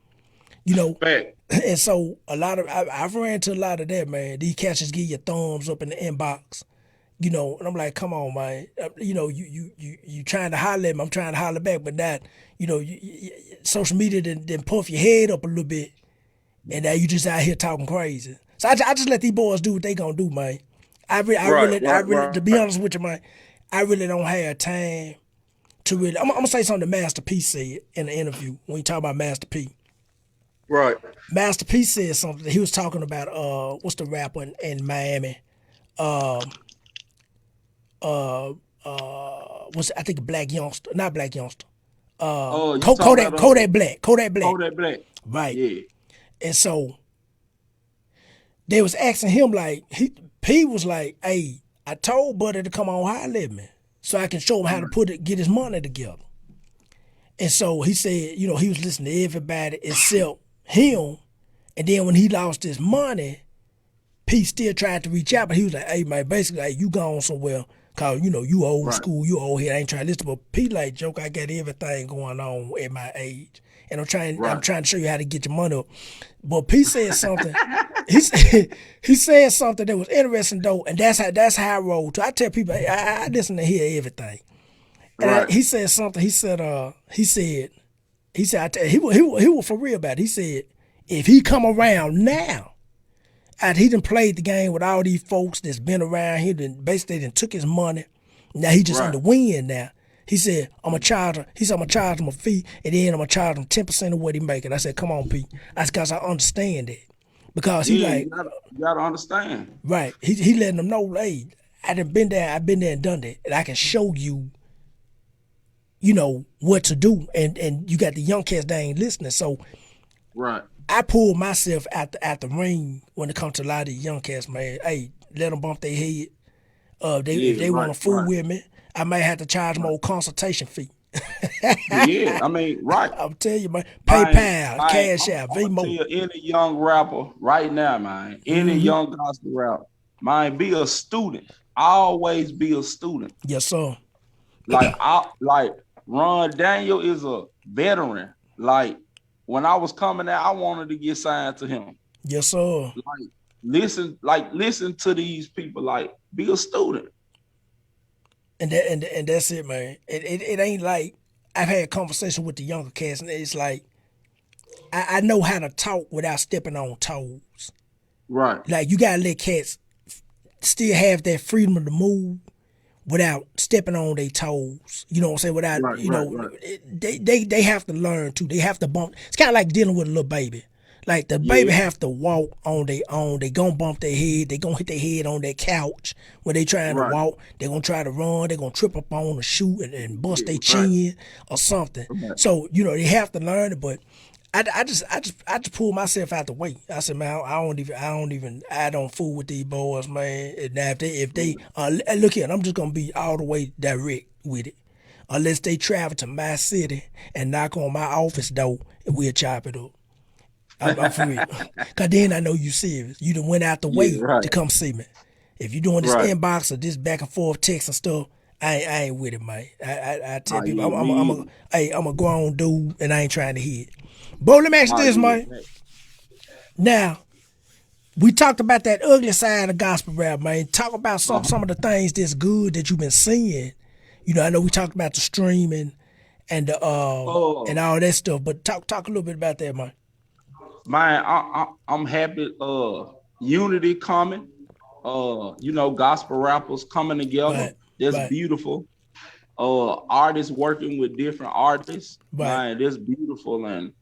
you know. Fact. And so I've ran into a lot of that, man. These cats just give you thumbs up in the inbox, you know. And I'm like, come on, man. You know, you trying to holler at me, I'm trying to holler back, but that, you know, social media didn't puff your head up a little bit, and now you just out here talking crazy. So I just let these boys do what they gonna do, man. I really, to be honest with you, man, I really don't have time to really. I'm gonna say something that Master P said in the interview when you talk about Master P. Right. Master P said something. He was talking about what's the rapper in Miami? What's I think Black Youngster, not Black Youngster. Kodak Black. Kodak Black. Right. Yeah. And so they was asking him like P was like, hey, I told Buddy to come on holler at me so I can show him how to get his money together. And so he said, you know, he was listening to everybody except him. And then when he lost his money, P still tried to reach out, but he was like, hey, man, basically, like, you gone somewhere because, you know, you old school, you old here, I ain't trying to listen. But P like, joke, I got everything going on at my age. And I'm trying to show you how to get your money up. But P said something. he said something that was interesting though, and that's how I roll too. I tell people I listen to hear everything. And he said something. He said I tell you, he was for real about it. He said if he come around now, and he done played the game with all these folks that's been around here, basically took his money. Now he just in the wind now. He said, I'm gonna charge him a fee, and then I'm gonna charge him 10% of what he making. I said, come on, P. That's because I understand that. Because he like, you gotta understand. Right. He letting them know, hey, I've been there and done that. And I can show you, you know, what to do. And you got the young cats that ain't listening. So I pulled myself out the ring when it comes to a lot of these young cats, man. Hey, let them bump their head. If they want to fool with me, I may have to charge them a consultation fee. Yeah, I mean, I'm telling you, man. PayPal, Cash App, VENMO. Tell you, any young rapper right now, man, any young gospel rapper, man, be a student. Always be a student. Yes, sir. Like Ron Daniel is a veteran. Like when I was coming out, I wanted to get signed to him. Yes, sir. Listen to these people. Like, be a student. And that's it, man. It ain't like I've had conversation with the younger cats, and it's like I know how to talk without stepping on toes. Right. Like you gotta let cats still have that freedom to move without stepping on their toes. You know what I'm saying? They have to learn too. They have to bump. It's kind of like dealing with a little baby. Like the baby have to walk on their own. They gonna bump their head. They gonna hit their head on that couch when they trying to walk. They gonna try to run. They gonna trip up on a shoe and bust their chin or something. So you know they have to learn it. But I just pull myself out the way. I said, man, I don't fool with these boys, man. And now if they look here, I'm just gonna be all the way direct with it. Unless they travel to my city and knock on my office door, and we'll chop it up. I'm for real. Because then I know you serious. You done went out the way to come see me. If you doing this inbox or this back and forth text and stuff, I ain't with it, man. I tell people, I'm a grown dude and I ain't trying to hit. Bro, let me ask you this, man. Now, we talked about that ugly side of gospel rap, man. Talk about some of the things that's good that you've been seeing. You know, I know we talked about the streaming and the and all that stuff, but talk a little bit about that, man. Man, I'm happy. Unity coming. gospel rappers coming together. Right. That's Right. beautiful. Artists working with different artists, Right. man, that's beautiful. And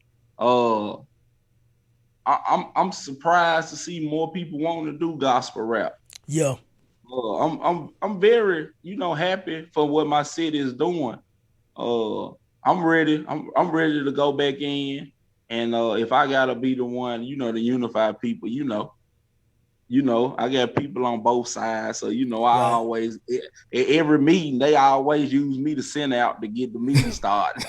I'm surprised to see more people wanting to do gospel rap. Yeah. I'm very happy for what my city is doing. I'm ready. I'm ready to go back in, and if I gotta be the one, to unify people, I got people on both sides. So, I Right. always, at every meeting, they always use me to send out to get the meeting started.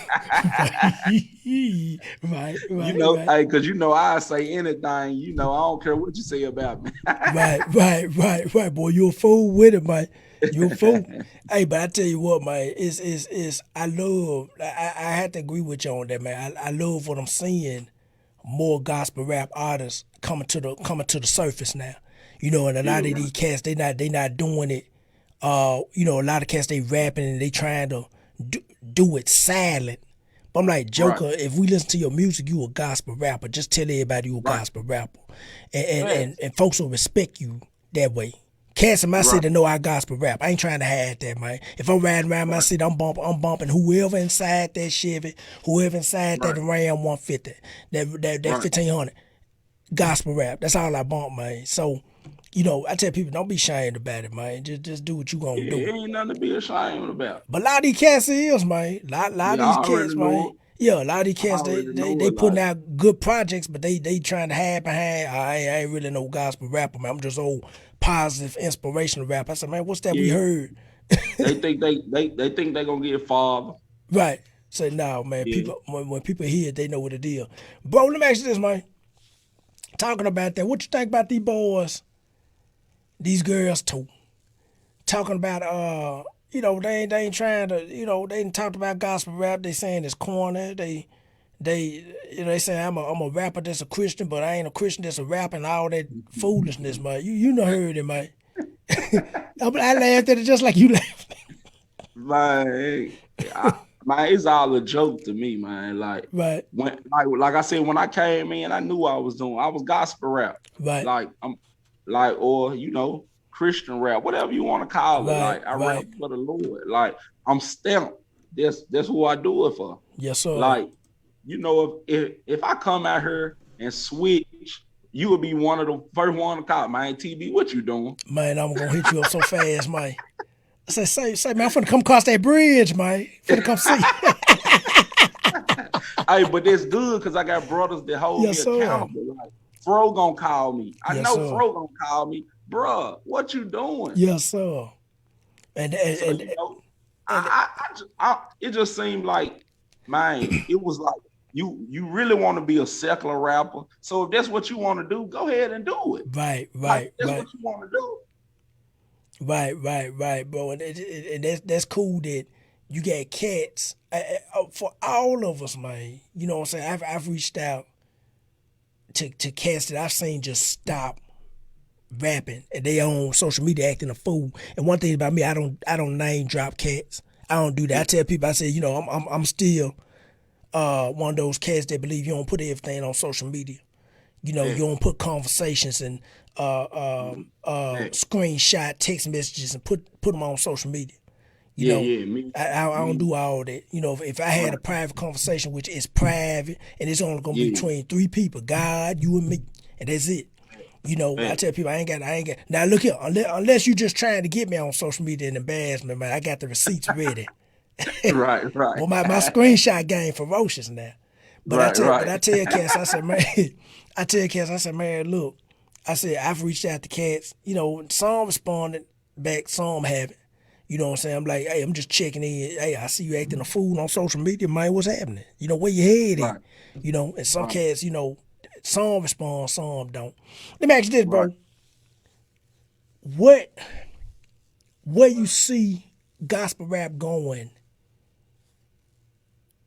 Right. Right. Because, I say anything, I don't care what you say about me. Right. Boy, you a fool with it, man. You a fool. Hey, but I tell you what, man, I love, I had to agree with you on that, man. I love what I'm seeing, more gospel rap artists coming to the surface now. And a lot of these cats, they not doing it. A lot of cats, they rapping and they trying to do it silent. But I'm like, Joker, Right. if we listen to your music, you a gospel rapper. Just tell everybody you a Right. gospel rapper. And, Yes. and folks will respect you that way. Cats in my Right. city know I gospel rap. I ain't trying to hide that, man. If I'm riding around my Right. city, I'm bumping whoever inside that Chevy, whoever inside that Right. Ram 150, that Right. 1500. Gospel rap. That's all I bump, man. So, I tell people, don't be ashamed about it, man. Just do what you gonna It do. ain't nothing to be ashamed about. But a lot of these cats is, man. Lot of Yeah, these I already cats, man. know it. Yeah, a lot of these I cats, already they know it. putting Like, out good projects, but they trying to hide behind, I ain't really no gospel rapper, man. I'm just old positive, inspirational rapper. I said, man, what's that we yeah, heard? they think they think they gonna get farther. Right. Say, no, man, Yeah. people, when people hear it, they know what it is. Bro, let me ask you this, man. Talking about that, what you think about these boys, these girls too? Talking about they ain't trying to, they ain't talked about gospel rap. They saying it's corny. They saying I'm a rapper that's a Christian, but I ain't a Christian that's a rapper, and all that foolishness, man. You know heard it, man. I laughed at it just like you laughed. Man, it's all a joke to me, man. Like Right. when, like I said, when I came in, I knew I was gospel rap, Right. like or Christian rap, whatever you want to call it. Right. Like I rap Right. for the Lord. Like I'm stamped. That's who I do it for. Yes, sir. Like if I come out here and switch, you would be one of the first one to call, man. TB, what you doing? Man, I'm gonna hit you up so fast, man. I say, man, I'm finna come across that bridge, man. Finna come see. Hey, but that's good because I got brothers that hold Yes, me sir. accountable. Like Fro gonna call me. I Yes, know sir. Fro gonna call me, bruh. What you doing? Yes, sir. And So it just seemed like, man, it was like you really want to be a secular rapper. So if that's what you want to do, go ahead and do it. right, Like that's what you want to do. right, bro. And that's cool that you got cats for all of us, man. You know what I'm saying? I've reached out to cats that I've seen just stop rapping and they on social media acting a fool. And one thing about me, I don't name drop cats. I don't do that. I tell people, I say, I'm still one of those cats that believe you don't put everything on social media. You don't put conversations and screenshot text messages and put them on social media. Me. I don't do all that. If I had a private conversation, which is private, and it's only gonna be between three people, God, you and me, and that's it. I tell people I ain't got. Now look here, unless you just trying to get me on social media and embarrass me, man, I got the receipts ready. Right. Well, my screenshot game ferocious now. But I tell cats, I said, man, look, I said I've reached out to cats. Some responded back, some haven't. You know what I'm saying? I'm like, hey, I'm just checking in. Hey, I see you acting a fool on social media, man. What's happening? Where your head Right. at? And some cats, some respond, some don't. Let me ask you this, bro. Right. Where you see gospel rap going?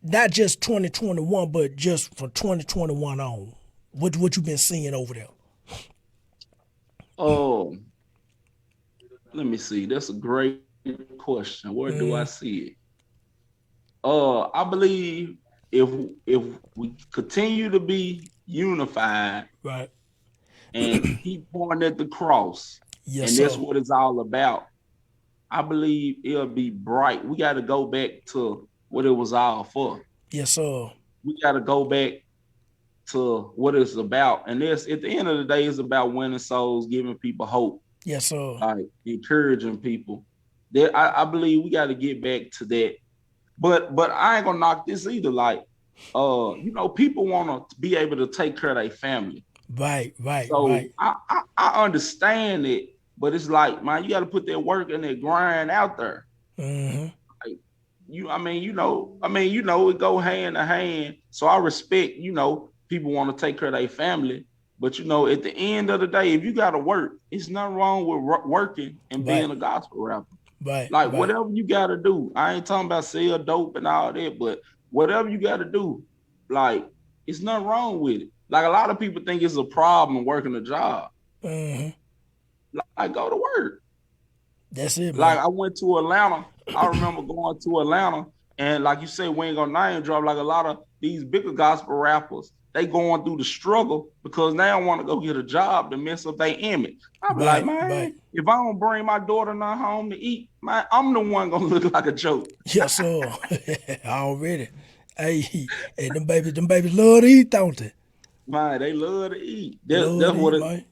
Not just 2021, but just from 2021 on. What you been seeing over there? Oh, let me see. That's a great question. Where do I see it? I believe if we continue to be unified Right. and keep pointing at the cross, Yes, And that's sir. what it's all about. I believe it'll be bright. We got to go back to what it was all for. Yes, sir. We got to go back to what it's about. And this, at the end of the day, it's about winning souls, giving people hope, Yes, sir. like encouraging people. That I believe we got to get back to that. But I ain't gonna knock this either. Like, people want to be able to take care of their family. Right, right, So right. I understand it, but it's like, man, you got to put that work and that grind out there. Mm-hmm. Like, it go hand in hand. So I respect, people want to take care of their family, but at the end of the day, if you got to work, it's nothing wrong with working and being a gospel rapper. Right, Like, right. whatever you got to do. I ain't talking about sell dope and all that, but whatever you got to do, like, it's nothing wrong with it. Like, a lot of people think it's a problem working a job. Mm-hmm. Like, go to work. That's it, man. Like, I went to Atlanta. I remember going to Atlanta, and like you said, we ain't gonna name drop. Like, a lot of these bigger gospel rappers, they going through the struggle because they don't want to go get a job to mess up their image. I be like, man, if I don't bring my daughter not home to eat, man, I'm the one gonna look like a joke. Yes, sir. Already. Hey, them babies love to eat, don't they? Man, they love to eat. That's what it,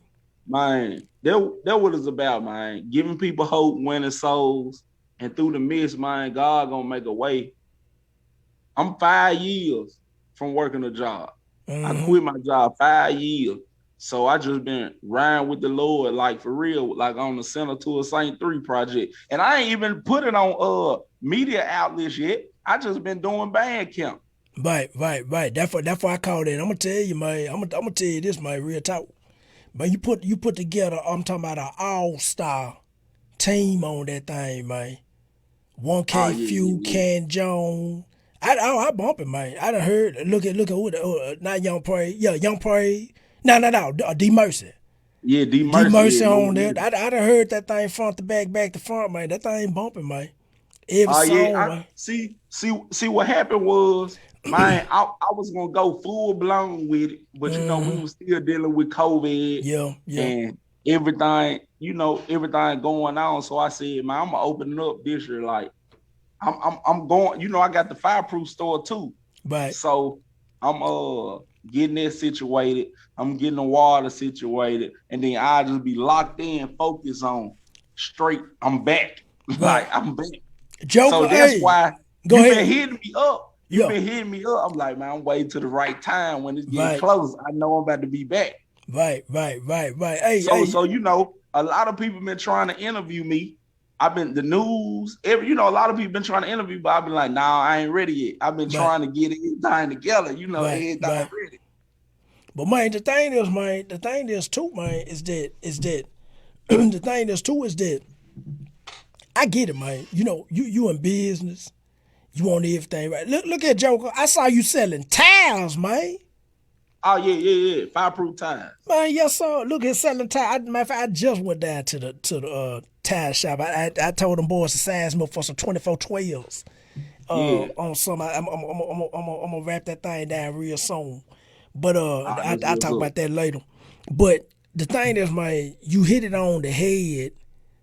man. That what it's about, man. Giving people hope, winning souls, and through the midst, man, God gonna make a way. I'm 5 years from working a job. I quit my job 5 years. So I just been riding with the Lord, like, for real, like on the Center to a Saint 3 project. And I ain't even put it on media outlets yet. I just been doing band camp. Right. That's why I called it. I'm gonna tell you, man. I'm gonna tell you this, man. Real talk. But you put together. I'm talking about an all-star team on that thing, man. 1K Few, Can Jones. I bump it, man. I done heard. Look at who not Young Prey. Yeah, Young Prey. No. D Mercy. Yeah, D Mercy on there. I done heard that thing front to back to front, man. That thing bumping, man. Every song, man. See what happened was, man, I was gonna go full blown with it, but we was still dealing with COVID. Yeah. And everything, everything going on. So I said, man, I'm gonna open it up this year. Like, I'm going, I got the fireproof store too. Right. So I'm getting that situated. I'm getting the water situated, and then I just be locked in, focused on straight. I'm back. Right. Like, I'm back. Joker, so that's why you've been hitting me up. You've been hitting me up. I'm like, man, I'm waiting to the right time when it's getting close. I know I'm about to be back. Right. Hey, so a lot of people been trying to interview me. I've been the news, a lot of people been trying to interview, but I've been like, nah, I ain't ready yet. I've been trying to get everything together, everything ready. But man, the thing is too, man, is that the thing is too is that I get it, man. You in business, you want everything right. Look at Joker. I saw you selling towels, man. Oh yeah. Fireproof tires. Man, yes sir. Look at selling tires. I just went down to the tire shop. I told them boys to size me up for some 2412s. On some, I'm gonna wrap that thing down real soon. But I'll talk about that later. But the thing is, man, you hit it on the head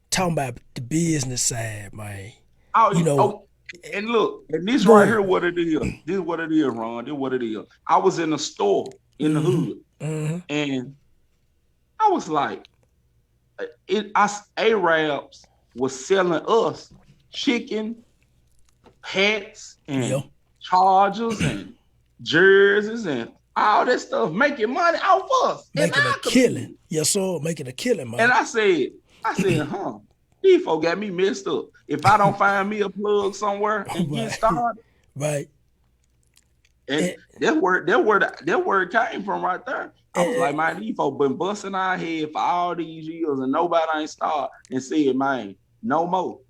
talking about the business side, man. And look, and this right here, what it is. This is what it is, Ron. This is what it is. I was in a store in the hood, and I was like, Arabs was selling us chicken, hats, and chargers, and jerseys, and all that stuff, making money off us. Making a killing. Yes, sir. Making a killing, man. And I said, these folks got me messed up. If I don't find me a plug somewhere and get started. Right. And that's where it came from right there. I was like, man, these folks been busting our head for all these years and nobody ain't started and said, man, no more.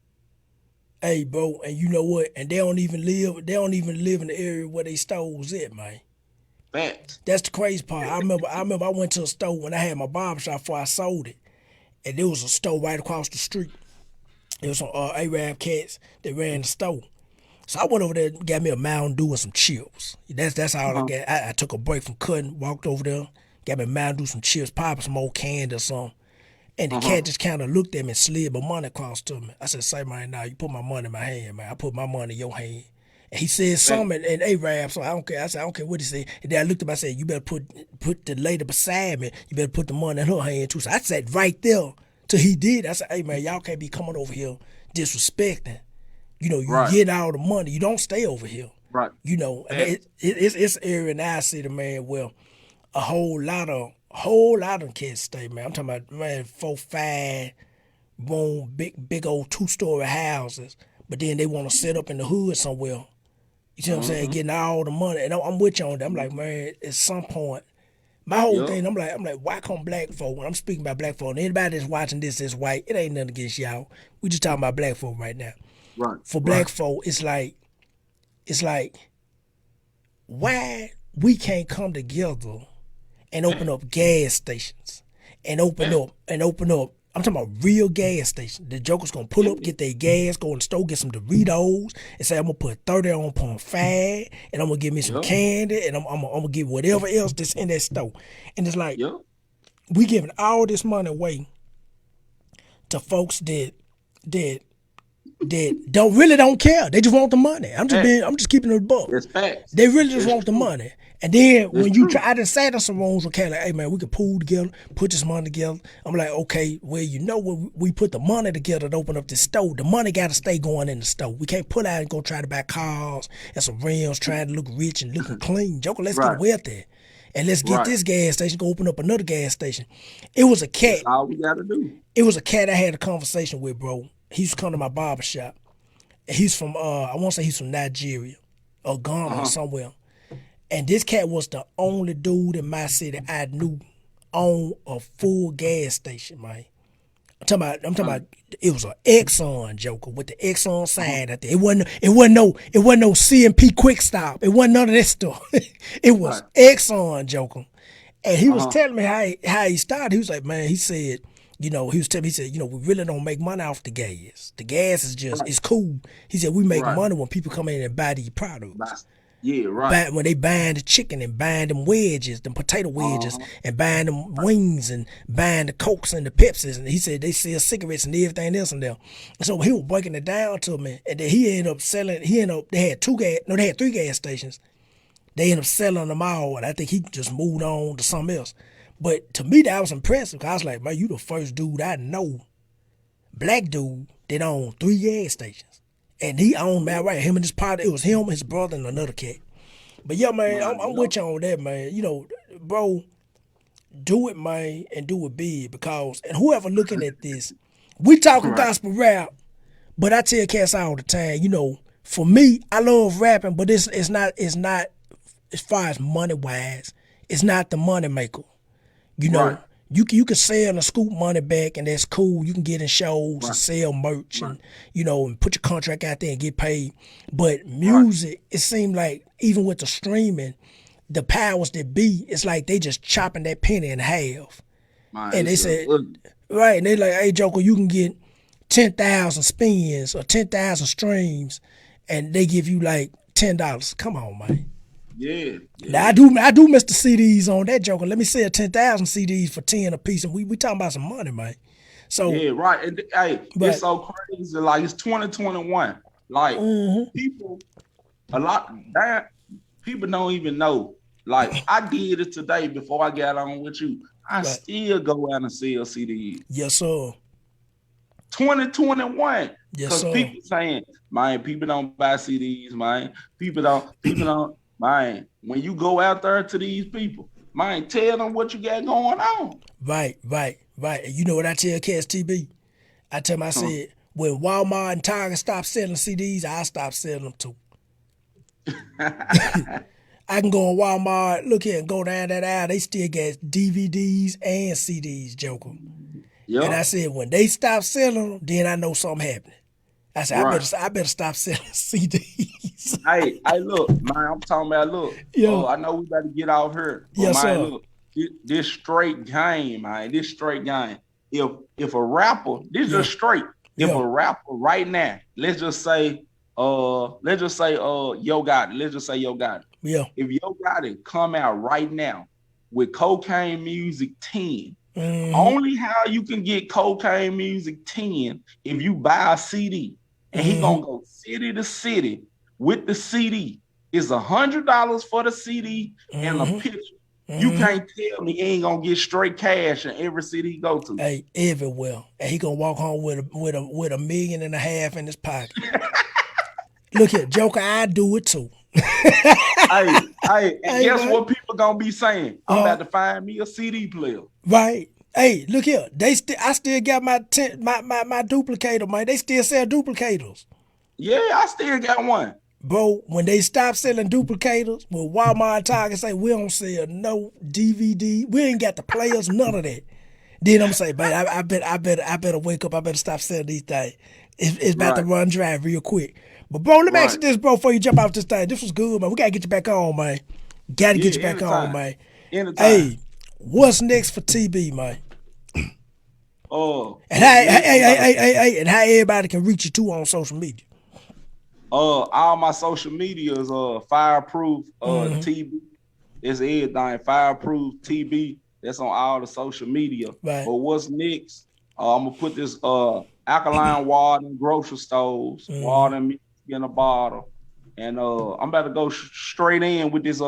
Hey, bro, and you know what? And they don't even live in the area where they stores at, man. Facts. That's the crazy part. I remember I went to a store when I had my barbershop before I sold it. And there was a store right across the street. There was some Arab cats that ran the store. So I went over there and got me a Mountain Dew and some chips. That's all I got. I took a break from cutting, walked over there, got me a Mountain Dew, some chips, popping some old candy or something. And the cat just kind of looked at me and slid my money across to me. I said, say, man, now you put my money in my hand, man. I put my money in your hand. And he said something in Arab, so I don't care. I said, I don't care what he said. And then I looked at him, I said, you better put the lady beside me. You better put the money in her hand too. So I sat right there till he did. I said, hey, man, y'all can't be coming over here disrespecting. You know, you get all the money. You don't stay over here. Right. You know, it's an area in our city, man, where a whole lot of kids stay, man. I'm talking about, man, 4, 5 room, big old 2-story houses. But then they want to set up in the hood somewhere. You see what I'm saying? Getting all the money. And I'm with you on that. I'm like, man, at some point, my whole thing, I'm like, why come black folk, when I'm speaking about black folk, and anybody that's watching this is white, it ain't nothing against y'all. We just talking about black folk right now. Right. For black folk, it's like, why we can't come together and open up gas stations and open up, I'm talking about real gas stations. The jokers gonna pull up, get their gas, go in the store, get some Doritos, and say, I'm gonna put 30 on .5, and I'm gonna give me some candy, and I'm gonna get whatever else that's in that store. And it's like, we giving all this money away to folks that don't care. They just want the money. I'm just keeping it a buck. It's facts. They really just want the money. And then when you try, I done sat in some rooms with Kayla, like, hey man, we could pool together, put this money together. I'm like, okay, well, you know, when we put the money together to open up this store, the money got to stay going in the store. We can't pull out and go try to buy cars and some rims, trying to look rich and looking clean. Joker, let's get wealthy. And let's get this gas station, go open up another gas station. It was a cat. That's all we got to do. It was a cat I had a conversation with, bro. He used to come to my barber shop. And he's from, I want to say he's from Nigeria or Ghana or somewhere. And this cat was the only dude in my city I knew on a full gas station, man. I'm talking about it was an Exxon, Joker, with the Exxon sign out there. It wasn't no CMP Quick Stop. It wasn't none of that stuff. It was Exxon, Joker. And he was telling me how he started. He was like, man, he said, you know, he said, you know, we really don't make money off the gas. The gas is just, it's cool. He said, we make money when people come in and buy these products. Yeah, right. When they buying the chicken and buying them wedges, them potato wedges, and buying them wings and buying the Cokes and the Pepsis. And he said they sell cigarettes and everything else in there. And so he was breaking it down to me. And then he ended up selling, they had 3 gas stations. They ended up selling them all. And I think he just moved on to something else. But to me, that was impressive. Because I was like, man, you the first dude I know, black dude, that owned 3 gas stations. And he owned, man, right, him and his partner, it was him, his brother, and another cat. But yeah, man, I'm with you on that, man. You know, bro, do it, man, and do it big. Because, and whoever looking at this, we talking gospel rap, but I tell cats all the time, you know, for me, I love rapping, but it's not, as far as money-wise, it's not the money maker. You know, you can sell and scoop money back, and that's cool. You can get in shows and sell merch and, you know, and put your contract out there and get paid. But music, it seemed like, even with the streaming, the powers that be, it's like they just chopping that penny in half. And they said, and they like, hey, Joker, you can get 10,000 spins or 10,000 streams, and they give you like $10. Come on, man. Yeah. Now I do Mr. CDs on that, Joker. Let me sell 10,000 CDs for 10 a piece, and we talking about some money, man. So yeah, right. And hey, it's so crazy. Like it's 2021. Like people don't even know. Like I did it today before I got on with you. I still go out and sell CDs. Yes, sir. 2021. Yes, sir. People saying, man, people don't buy CDs, man. People don't. Man, when you go out there to these people, man, tell them what you got going on. Right. And you know what I tell cats, TB? I tell them, I said, when Walmart and Target stop selling CDs, I stop selling them too. I can go on Walmart, look here, and go down that aisle. They still got DVDs and CDs, Joker. Yep. And I said, when they stop selling them, then I know something happening. I said, I better stop selling CDs. hey, look, man, I'm talking about, look. Yo. I know we better get out here. But yes, man, sir. Look, this straight game, man. This straight game. If a rapper, this is just straight. If a rapper right now, let's just say Yo Gotti. Let's just say Yo Gotti. Yeah. If Yo Gotti come out right now with Cocaine Music 10, Only how you can get Cocaine Music 10 if you buy a CD, and he gonna go city to city with the CD. It's $100 for the CD and a picture. You can't tell me he ain't gonna get straight cash in every city he go to. Hey, everywhere, and he gonna walk home with $1.5 million in his pocket. Look here, Joker, I do it too. hey, and guess what people gonna be saying? I'm about to find me a CD player. Right. Hey, look here. I still got my duplicator, man. They still sell duplicators. Yeah, I still got one. Bro, when they stop selling duplicators, when Walmart and Target say we don't sell no DVD, we ain't got the players, none of that. Then I'm saying, man, I better wake up. I better stop selling these things. It's about to run dry real quick. But bro, let me ask you this, bro, before you jump off this thing. This was good, man. We gotta get you back on, man. Gotta get you back on, man. Anytime. Hey, what's next for TB, man? And how everybody can reach you too on social media. All my social media is Fireproof TB. It's everything. Fireproof TB. That's on all the social media. Right. But what's next? I'm gonna put this alkaline water in grocery stores, water in a bottle, and I'm about to go straight in with this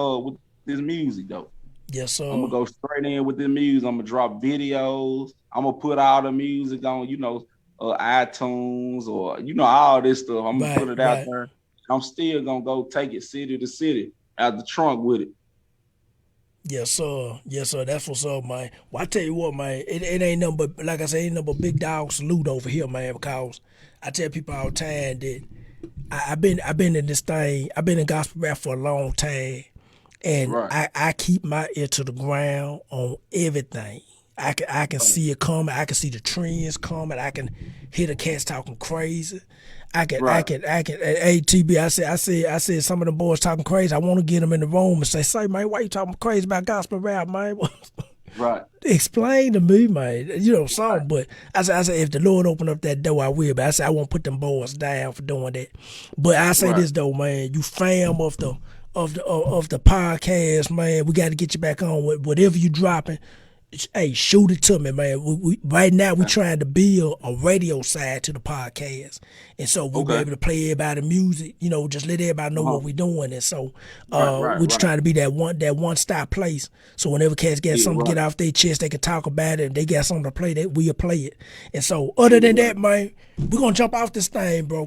music though. Yes, sir. I'm gonna go straight in with the music. I'm gonna drop videos. I'm gonna put all the music on, iTunes or all this stuff. I'm gonna put it out there. I'm still gonna go take it city to city out the trunk with it. Yes, sir. Yes, sir. That's what's up, man. Well, I tell you what, man, it ain't nothing but, like I said, ain't nothing but big dog salute over here, man, because I tell people all the time that I've been in this thing, I've been in gospel rap for a long time, and I keep my ear to the ground on everything. I can see it coming. I can see the trends coming. I can hear the cats talking crazy. I can. Hey, TB, I said some of the boys talking crazy. I want to get them in the room and say, man, why you talking crazy about gospel rap, man? Right. Explain to me, man. Something. But I said, if the Lord open up that door, I will. But I said, I won't put them boys down for doing that. But I say this though, man, you fam of the podcast, man. We got to get you back on with whatever you dropping. Hey, shoot it to me, man. We right now we trying to build a radio side to the podcast, and so we'll be able to play everybody's music. Just let everybody know what we're doing, and so we're just trying to be that one stop place. So whenever cats get something to get off their chest, they can talk about it. And they got something to play, that we'll play it. And so, other than that, man, we're gonna jump off this thing, bro.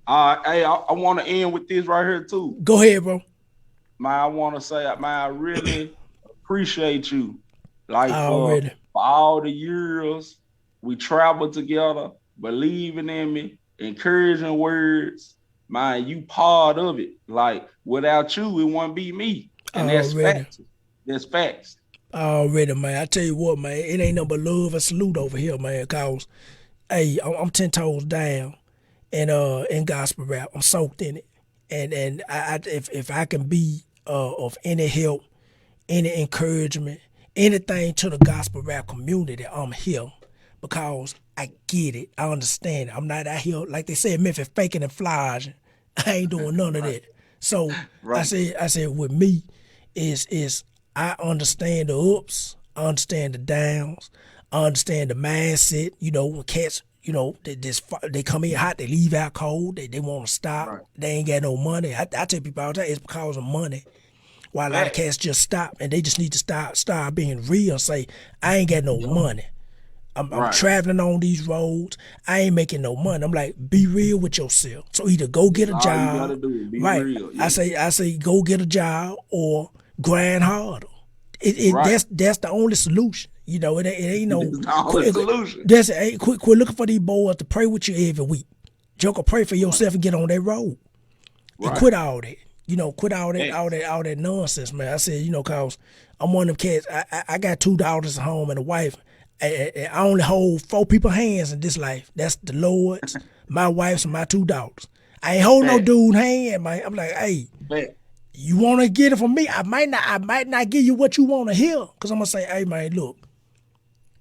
Hey, I want to end with this right here too. Go ahead, bro. Man, I want to say, man, I really appreciate you. Like for all the years we traveled together, believing in me, encouraging words, man, you part of it. Like without you, it wouldn't be me. And that's facts. That's facts. Already, man. I tell you what, man, it ain't nothing but love and salute over here, man, cause hey, I'm 10 toes down in gospel rap. I'm soaked in it. And if I can be of any help, any encouragement, anything to the gospel rap community, I'm here because I get it. I understand it. I'm not out here, like they said, Memphis, faking and flogging. I ain't doing none of that. So I said with me is I understand the ups, I understand the downs, I understand the mindset. When cats, they come in hot, they leave out cold, they want to stop, they ain't got no money. I tell people all the time, it's because of money. Why a lot of cats just stop, and they just need to start being real and say, I ain't got no money. I'm traveling on these roads. I ain't making no money. I'm like, be real with yourself. So either go get a job. All you gotta do is be real. Yeah. I say go get a job or grind harder. That's the only solution. It ain't no solution. Quit looking for these boys to pray with you every week. Joker, pray for yourself and get on that road. And quit all that. Quit all that nonsense, man. I said, cause I'm one of them cats. I got 2 daughters at home and a wife. I only hold 4 people's hands in this life. That's the Lord's, my wife's, and my 2 daughters. I ain't hold no dude's hand, man. I'm like, hey, you want to get it from me? I might not give you what you want to hear, cause I'm gonna say, hey, man, look,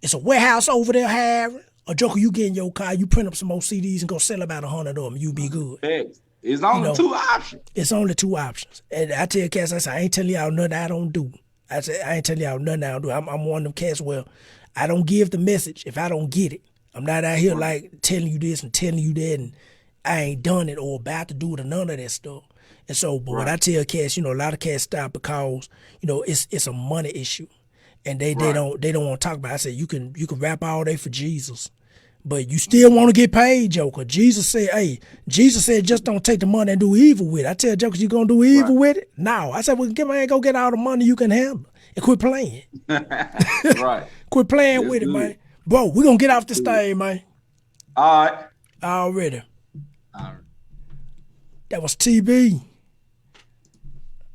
it's a warehouse over there, Harry. Or Joker, you get in your car, you print up some more CDs and go sell about 100 of them. You be good. It's only 2 options. It's only 2 options. And I tell cats, I say, I ain't telling y'all nothing I don't do. I said, I ain't telling y'all nothing I don't do. I'm one of them cats where I don't give the message if I don't get it. I'm not out here like telling you this and telling you that and I ain't done it or about to do it or none of that stuff. And so, but what I tell cats, you know, a lot of cats stop because, you know, it's a money issue. And they don't want to talk about it. I said, you can rap all day for Jesus, but you still want to get paid, Joker. Jesus said, just don't take the money and do evil with it. I tell Jokers, you gonna do evil with it? No. I said, well, go get all the money you can handle and quit playing. Right. Quit playing with it, man. Bro, we gonna get off this thing, man. All right. Already. That was TB.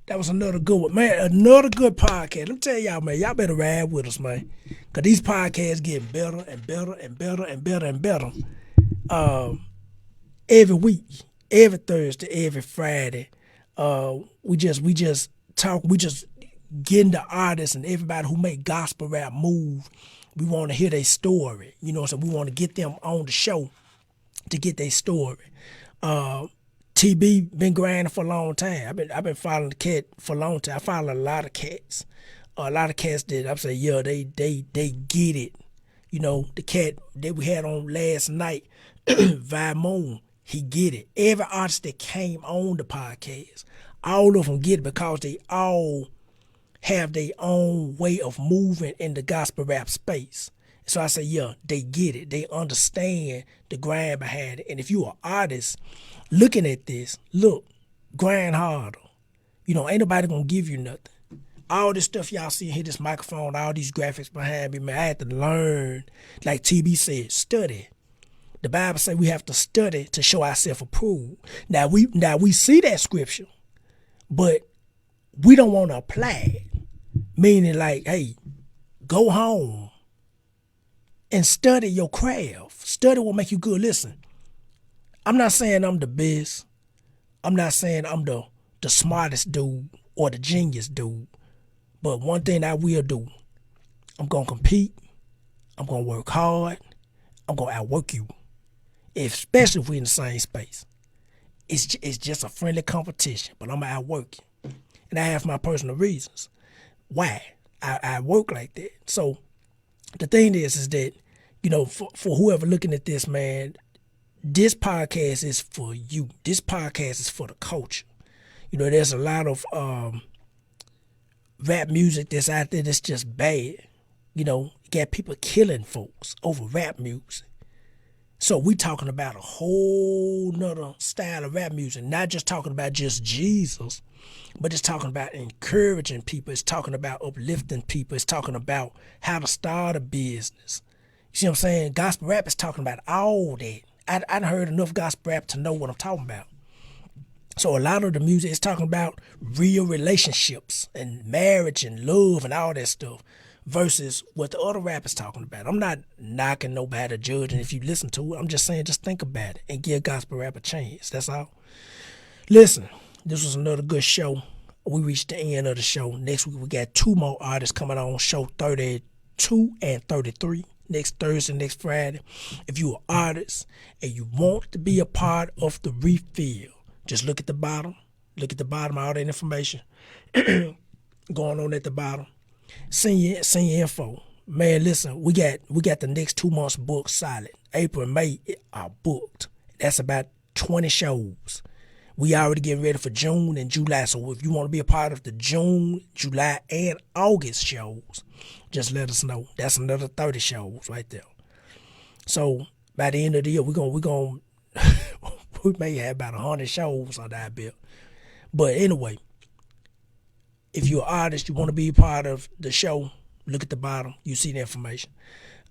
That was another good one, man. Another good podcast. Let me tell y'all, man, y'all better ride with us, man. Because these podcasts getting better and better and better and better and better. Every week, every Thursday, every Friday. We just talk, we just getting the artists and everybody who make gospel rap move. We want to hear their story. You know, so we want to get them on the show to get their story. TB been grinding for a long time. I've been following the cat for a long time. I follow a lot of cats. A lot of cats that I'm saying, yeah, they get it. You know, the cat that we had on last night, VENMO, he get it. Every artist that came on the podcast, all of them get it because they all have their own way of moving in the gospel rap space. So I say, yeah, they get it. They understand the grind behind it. And if you're an artist looking at this, look, grind harder. You know, ain't nobody gonna give you nothing. All this stuff y'all see here, this microphone, all these graphics behind me, man, I had to learn. Like TB said, study. The Bible say we have to study to show ourselves approved. Now we see that scripture, but we don't want to apply it. Meaning like, hey, go home and study your craft. Study what make you good. Listen, I'm not saying I'm the best. I'm not saying I'm the smartest dude or the genius dude. But one thing I will do, I'm going to compete. I'm going to work hard. I'm going to outwork you. Especially if we're in the same space. It's just a friendly competition, but I'm going to outwork you. And I have my personal reasons why I work like that. So the thing is that, you know, for whoever looking at this, man, this podcast is for you. This podcast is for the culture. You know, there's a lot of rap music that's out there that's just bad. You know, got people killing folks over rap music. So we talking about a whole nother style of rap music, not just talking about just Jesus, but it's talking about encouraging people. It's talking about uplifting people. It's talking about how to start a business. You see what I'm saying? Gospel rap is talking about all that. I heard enough gospel rap to know what I'm talking about. So a lot of the music is talking about real relationships and marriage and love and all that stuff versus what the other rap is talking about. I'm not knocking nobody, judging if you listen to it. I'm just saying just think about it and give gospel rap a chance. That's all. Listen, this was another good show. We reached the end of the show. Next week we got 2 more artists coming on show 32 and 33. Next Thursday, next Friday. If you're an artist and you want to be a part of the refill, just look at the bottom. Look at the bottom of all that information going on at the bottom. Send your info. Man, listen, we got the next 2 months booked solid. April and May are booked. That's about 20 shows. We already getting ready for June and July. So if you want to be a part of the June, July, and August shows, just let us know. That's another 30 shows right there. So by the end of the year, we may have about 100 shows on that bill. But anyway, if you're an artist, you want to be a part of the show, look at the bottom. You see the information.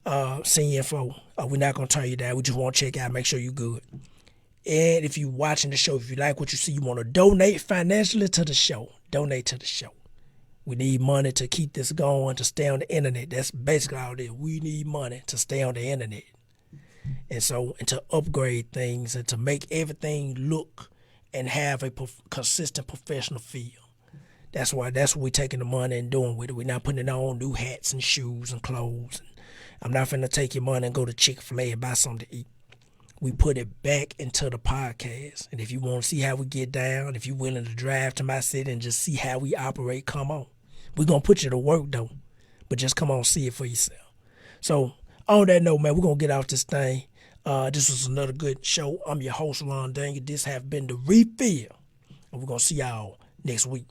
Send your info. We're not going to turn you down. We just want to check out, make sure you're good. And if you're watching the show, if you like what you see, you want to donate financially to the show, donate to the show. We need money to keep this going, to stay on the internet. That's basically all it is. We need money to stay on the internet. And so, and to upgrade things and to make everything look and have a consistent professional feel. That's what we're taking the money and doing with it. We're not putting on new hats and shoes and clothes. I'm not finna take your money and go to Chick-fil-A and buy something to eat. We put it back into the podcast. And if you want to see how we get down, if you're willing to drive to my city and just see how we operate, come on. We're going to put you to work, though. But just come on, see it for yourself. So, on that note, man, we're going to get off this thing. This was another good show. I'm your host, Ron Daniel. This have been The Refill. And we're going to see y'all next week.